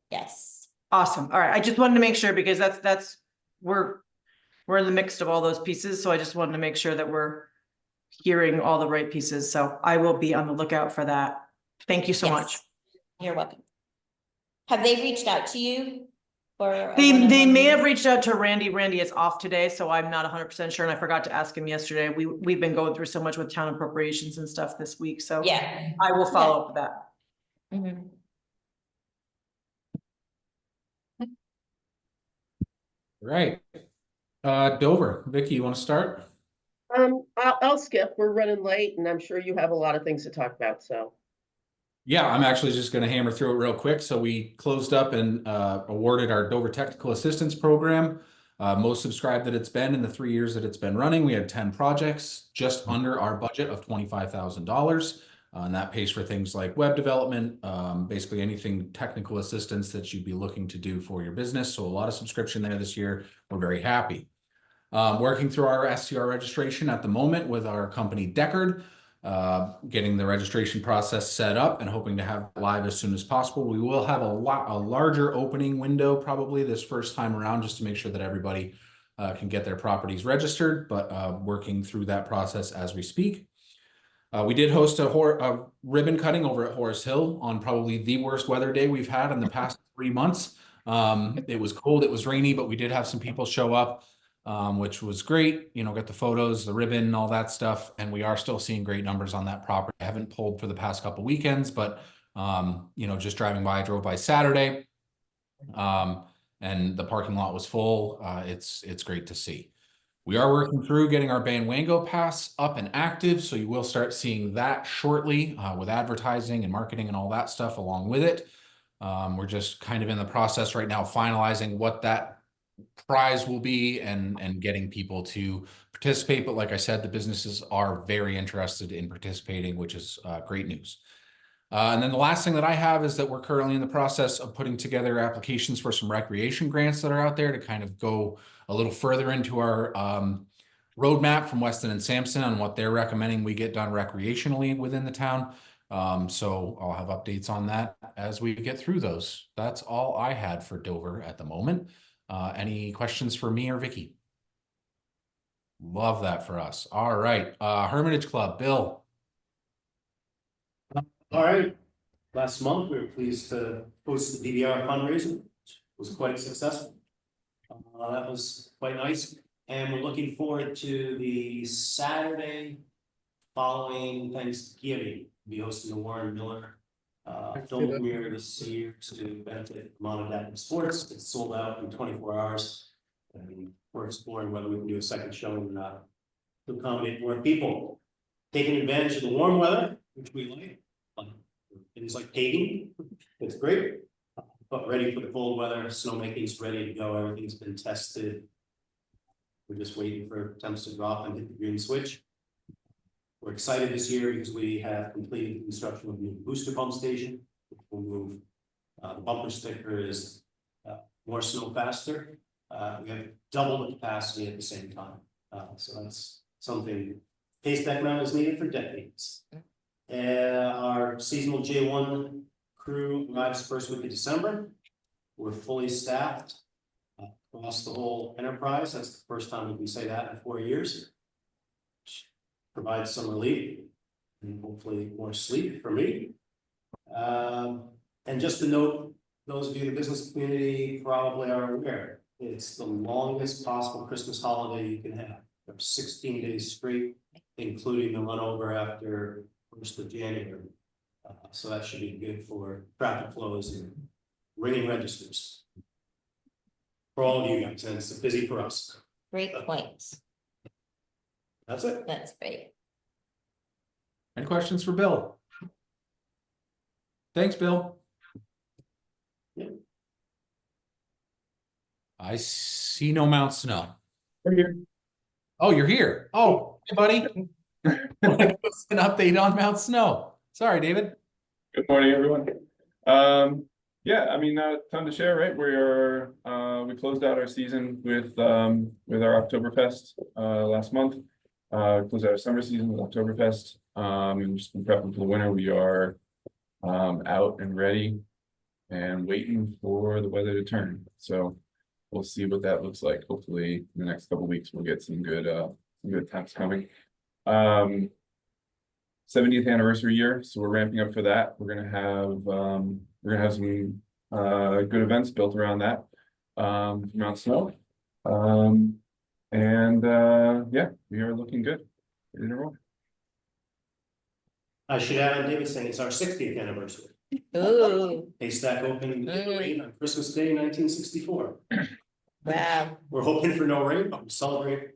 D: yes.
J: awesome. All right, I just wanted to make sure, because that's we're in the mix of all those pieces, so I just wanted to make sure that we're hearing all the right pieces. So I will be on the lookout for that. Thank you so much.
D: Yes. You're welcome. Have they reached out to you? For a
J: They
D: one-on-one
J: may
D: meeting?
J: have reached out to Randy. Randy is off today, so I'm not 100% sure, and I forgot to ask him yesterday. We've been going through so much with town appropriations and stuff this week, so
D: Yeah.
J: I will follow up with that.
D: Mhm.
A: Right. Dover, Vicky, you want to start?
G: I'll skip. We're running late and I'm sure you have a lot of things to talk about, so.
A: Yeah, I'm actually just going to hammer through it real quick. So we closed up and awarded our Dover Technical Assistance Program. Most subscribed that it's been in the 3 years that it's been running. We had 10 projects just under our budget of $25,000. And that pays for things like web development, basically anything technical assistance that you'd be looking to do for your business. So a lot of subscription there this year. We're very happy. Working through our SCR registration at the moment with our company Deckard, getting the registration process set up and hoping to have it live as soon as possible. We will have a larger opening window probably this first time around just to make sure that everybody can get their properties registered, but working through that process as we speak. We did host a ribbon cutting over at Horace Hill on probably the worst weather day we've had in the past 3 months. It was cold, it was rainy, but we did have some people show up. Which was great, you know, got the photos, the ribbon, all that stuff. And we are still seeing great numbers on that property. I haven't pulled for the past couple weekends, but, you know, just driving by, I drove by Saturday. And the parking lot was full. It's great to see. We are working through getting our Banwango Pass up and active. So you will start seeing that shortly with advertising and marketing and all that stuff along with it. We're just kind of in the process right now, finalizing what that prize will be and getting people to participate. But like I said, the businesses are very interested in participating, which is great news. And then the last thing that I have is that we're currently in the process of putting together applications for some recreation grants that are out there to kind of go a little further into our roadmap from Weston and Sampson on what they're recommending we get done recreationally within the town. So I'll have updates on that as we get through those. That's all I had for Dover at the moment. Any questions for me or Vicky? Love that for us. All right. Hermitage Club, Bill.
C: All right, last month, we were pleased to host the DVR fundraiser, which was quite successful. That was quite nice, and we're looking forward to the Saturday following Thanksgiving. We'll be hosting the Warren Miller film premiere this year to benefit from Adaptive Sports. It's sold out in 24 hours. And we're exploring whether we can do a second showing or not to accommodate more people. Taking advantage of the warm weather, which we like. Things like paving, it's great, but ready for the cold weather. Snowmaking's ready to go. Everything's been tested. We're just waiting for temps to drop and hit the green switch. We're excited this year because we have completed the construction of the new booster pump station, which will move. The bumper sticker is more snow faster. We have double the capacity at the same time. So that's something Pace background is needed for decades. Our seasonal J1 crew arrives first week of December. We're fully staffed across the whole enterprise. That's the first time we can say that in 4 years. Provides some relief and hopefully more sleep for me. And just to note, those of you in the business community probably are aware, it's the longest possible Christmas holiday you can have. There's 16 days straight, including the run over after 1st of January. So that should be good for traffic flows and ringing registers. For all of you guys, and it's busy for us.
D: Great points.
C: That's it.
D: That's great.
A: Any questions for Bill? Thanks, Bill.
C: Yeah.
A: I see no Mount Snow.
K: I'm here.
A: Oh, you're here. Oh, hey, buddy. An update on Mount Snow. Sorry, David.
K: Good morning, everyone. Yeah, I mean, ton to share, right? We closed out our season with our Oktoberfest last month. Closed out our summer season with Oktoberfest. And just been prepping for the winter. We are out and ready and waiting for the weather to turn. So we'll see what that looks like. Hopefully in the next couple of weeks we'll get some good temps coming. 70th anniversary year, so we're ramping up for that. We're gonna have some good events built around that. Mount Snow. Yeah, we are looking good. Ready to roll.
C: I should add on David's thing, it's our 60th anniversary.
D: Ooh,
C: Haystack opened literally on Christmas Day, 1964.
D: wow.
C: We're hoping for no rain, but we celebrate.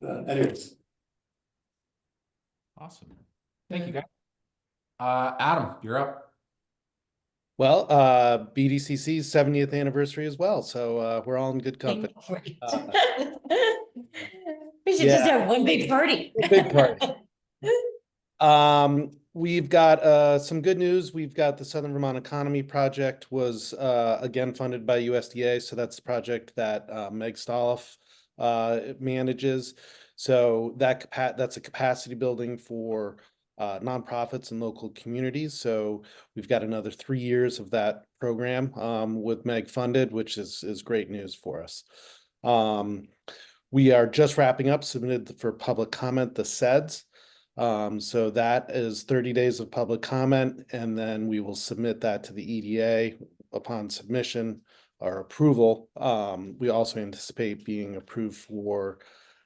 C: Anyways,
A: Awesome. Thank you, guys. Adam, you're up.
F: Well, BDCC's 70th anniversary as well, so we're all in good company.
D: We should just have one big party.
F: Big party. We've got some good news. We've got the Southern Vermont Economy Project was again funded by USDA, so that's the project that Meg Stoloff manages. So that's a capacity building for nonprofits and local communities. So we've got another 3 years of that program with Meg funded, which is great news for us. We are just wrapping up, submitted for public comment, the SEDS. So that is 30 days of public comment, and then we will submit that to the EDA upon submission or approval. We also anticipate being approved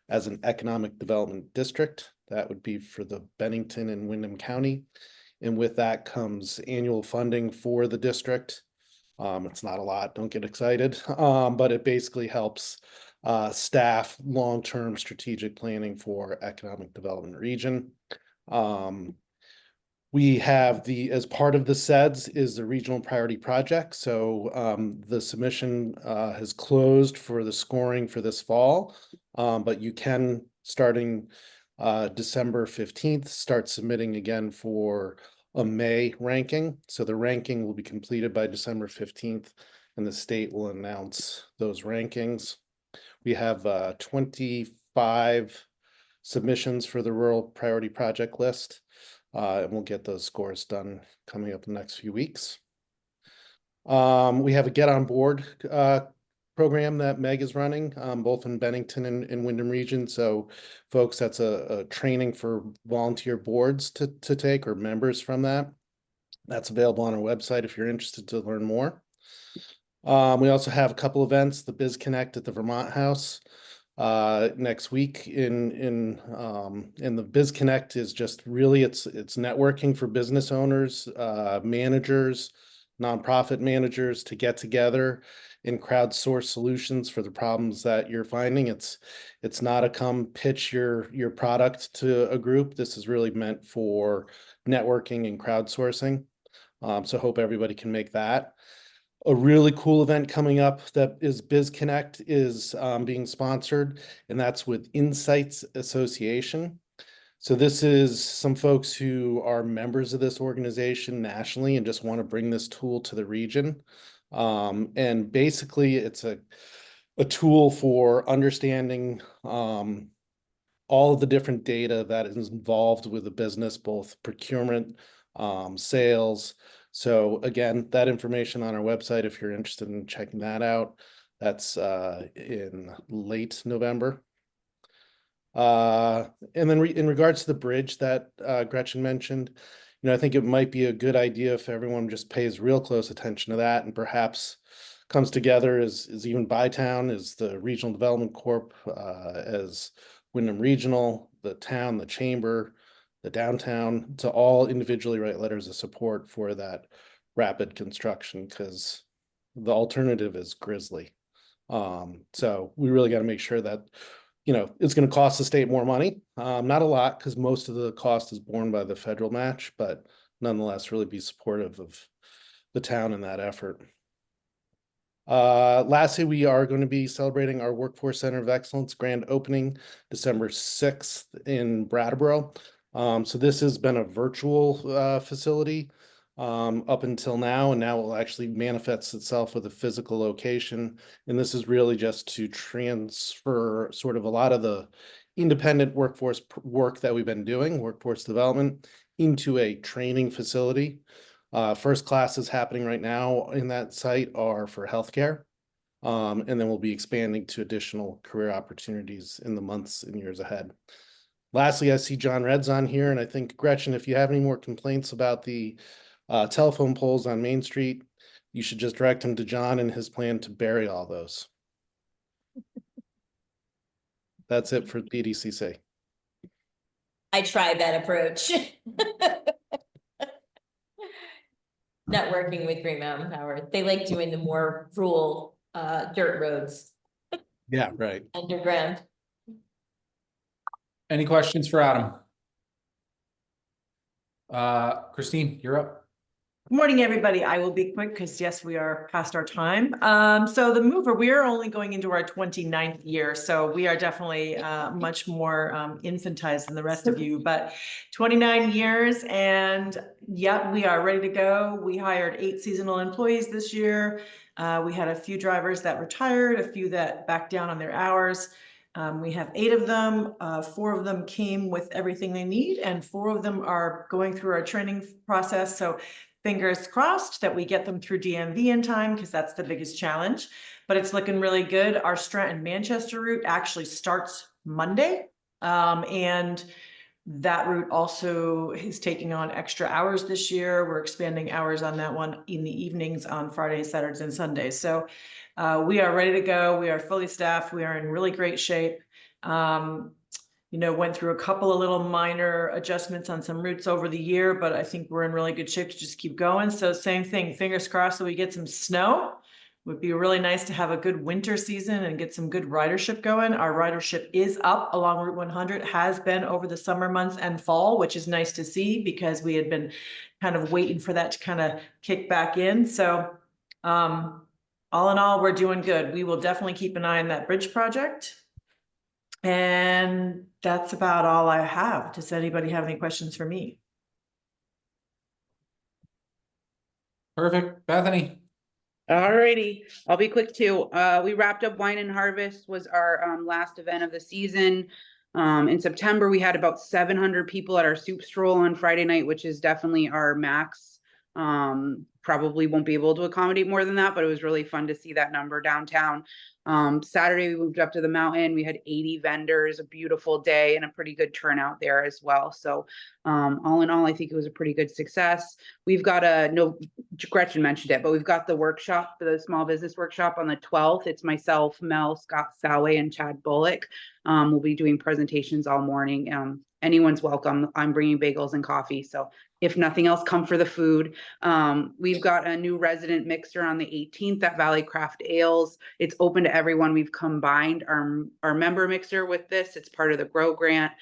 F: as an economic development district. That would be for the Bennington and Windham County. And with that comes annual funding for the district. It's not a lot, don't get excited, but it basically helps staff long-term strategic planning for economic development region. We have as part of the SEDS is the regional priority project. So the submission has closed for the scoring for this fall, but you can, starting December 15th, start submitting again for a May ranking. So the ranking will be completed by December 15th, and the state will announce those rankings. We have 25 submissions for the rural priority project list, and we'll get those scores done coming up in the next few weeks. We have a Get On Board program that Meg is running, both in Bennington and Windham region. So folks, that's a training for volunteer boards to take, or members from that. That's available on our website if you're interested to learn more. We also have a couple events, the Biz Connect at the Vermont House next week and the Biz Connect is just really it's networking for business owners, managers, nonprofit managers to get together and crowdsource solutions for the problems that you're finding. It's not a come pitch your product to a group. This is really meant for networking and crowdsourcing. So hope everybody can make that. A really cool event coming up that is Biz Connect is being sponsored, and that's with Insights Association. So this is some folks who are members of this organization nationally and just want to bring this tool to the region. And basically it's a tool for understanding all of the different data that is involved with the business, both procurement, sales. So again, that information on our website, if you're interested in checking that out, that's in late November. And then in regards to the bridge that Gretchen mentioned, I think it might be a good idea if everyone just pays real close attention to that and perhaps comes together as even Bytown, as the Regional Development Corp, as Windham Regional, the town, the chamber, the downtown, to all individually write letters of support for that rapid construction, because the alternative is grisly. So we really got to make sure that, it's going to cost the state more money. Not a lot, because most of the cost is borne by the federal match, but nonetheless, really be supportive of the town in that effort. Lastly, we are going to be celebrating our Workforce Center of Excellence grand opening December 6th in Brattleboro. So this has been a virtual facility up until now, and now it will actually manifest itself with a physical location. And this is really just to transfer sort of a lot of the independent workforce work that we've been doing, workforce development, into a training facility. First classes happening right now in that site are for healthcare. And then we'll be expanding to additional career opportunities in the months and years ahead. Lastly, I see John Red's on here, and I think Gretchen, if you have any more complaints about the telephone poles on Main Street, you should just direct him to John and his plan to bury all those. That's it for BDCC.
D: I tried that approach. Not working with Green Mountain Power. They like doing the more rural dirt roads
F: Yeah, right.
D: underground.
A: Any questions for Adam? Christine, you're up.
J: Good morning, everybody. I will be quick because yes, we are past our time. So the Moover, we are only going into our 29th year. So we are definitely much more infantized than the rest of you, but 29 years and yep, we are ready to go. We hired 8 seasonal employees this year. We had a few drivers that retired, a few that backed down on their hours. We have 8 of them. 4 of them came with everything they need and 4 of them are going through our training process. So fingers crossed that we get them through DMV in time because that's the biggest challenge, but it's looking really good. Our Stratton Manchester route actually starts Monday. And that route also is taking on extra hours this year. We're expanding hours on that one in the evenings on Fridays, Saturdays, and Sundays. So we are ready to go. We are fully staffed. We are in really great shape. Went through a couple of little minor adjustments on some routes over the year, but I think we're in really good shape to just keep going. So same thing, fingers crossed that we get some snow. Would be really nice to have a good winter season and get some good ridership going. Our ridership is up along Route 100, has been over the summer months and fall, which is nice to see because we had been kind of waiting for that to kind of kick back in. So all in all, we're doing good. We will definitely keep an eye on that bridge project. And that's about all I have. Does anybody have any questions for me?
A: Perfect. Bethany.
L: Alrighty, I'll be quick too. We wrapped up Wine and Harvest was our last event of the season. In September, we had about 700 people at our soup stroll on Friday night, which is definitely our max. Probably won't be able to accommodate more than that, but it was really fun to see that number downtown. Saturday, we moved up to the mountain. We had 80 vendors, a beautiful day, and a pretty good turnout there as well. So all in all, I think it was a pretty good success. We've got Gretchen mentioned it, but we've got the workshop, the small business workshop on the 12th. It's myself, Mel, Scott Salway, and Chad Bullock. We'll be doing presentations all morning. Anyone's welcome. I'm bringing bagels and coffee. So if nothing else, come for the food. We've got a new resident mixer on the 18th at Valley Craft Ales. It's open to everyone. We've combined our member mixer with this. It's part of the Grow Grant.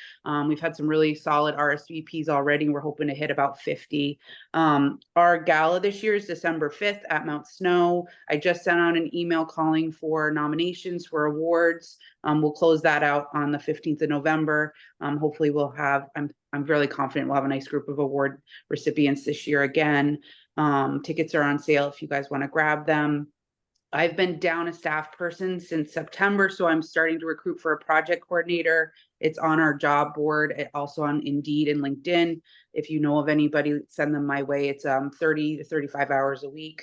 L: We've had some really solid RSVPs already. We're hoping to hit about 50. Our gala this year is December 5th at Mount Snow. I just sent out an email calling for nominations for awards. We'll close that out on the 15th of November. Hopefully we'll have, I'm really confident we'll have a nice group of award recipients this year again. Tickets are on sale if you guys want to grab them. I've been down a staff person since September, so I'm starting to recruit for a project coordinator. It's on our job board, also on Indeed and LinkedIn. If you know of anybody, send them my way. It's 30 to 35 hours a week.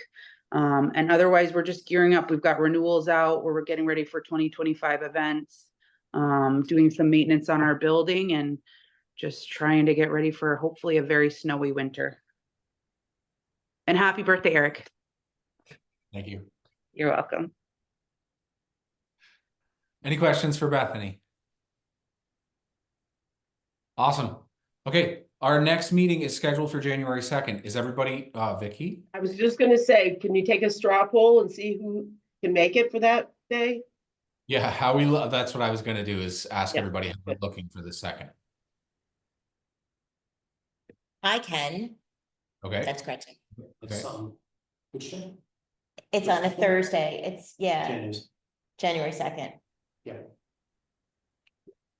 L: And otherwise, we're just gearing up. We've got renewals out where we're getting ready for 2025 events, doing some maintenance on our building, and just trying to get ready for hopefully a very snowy winter. And happy birthday, Eric.
A: Thank you.
L: You're welcome.
A: Any questions for Bethany? Awesome. Okay, our next meeting is scheduled for January 2nd. Is everybody, Vicky?
G: I was just gonna say, can you take a straw poll and see who can make it for that day?
A: Yeah, that's what I was gonna do, is ask everybody how they're looking for the 2nd.
D: I can.
A: Okay.
D: That's correct.
C: It's which day?
D: It's on a Thursday. It's
C: January.
D: January 2nd.
C: Yeah.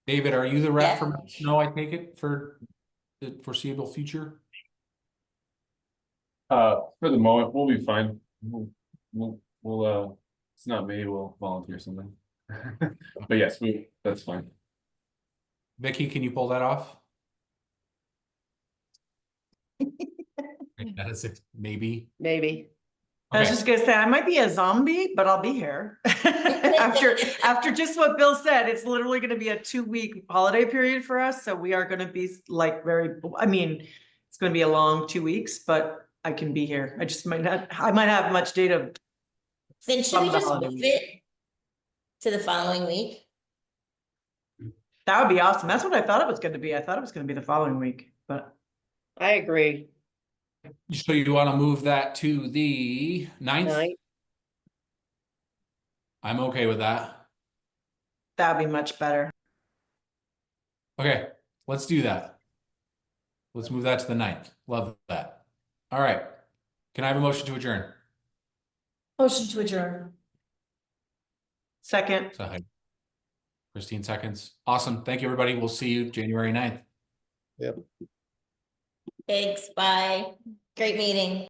A: David, are you the rep
D: Yeah.
A: for Snow, I take it, for the foreseeable future?
K: For the moment, we'll be fine. We'll it's not me, we'll volunteer something. But yes, that's fine.
A: Vicky, can you pull that off? That is it. Maybe.
G: Maybe.
J: I was
A: Okay.
J: just gonna say, I might be a zombie, but I'll be here. After just what Bill said, it's literally gonna be a 2-week holiday period for us, so we are gonna be like I mean, it's gonna be a long 2 weeks, but I can be here. I just I might have much data.
D: Then should
J: from
D: we
J: the
D: just
J: holiday
D: move
J: week.
D: it to the following week?
J: That would be awesome. That's what I thought it was gonna be. I thought it was gonna be the following week, but
G: I agree.
A: So you want to move that to the 9th?
G: Night.
A: I'm okay with that.
J: that'd be much better.
A: Okay, let's do that. Let's move that to the 9th. Love that. All right. Can I have a motion to adjourn?
B: Motion to adjourn.
J: Second.
A: So, Christine seconds. Awesome. Thank you, everybody. We'll see you January 9th.
D: Thanks, bye. Great meeting.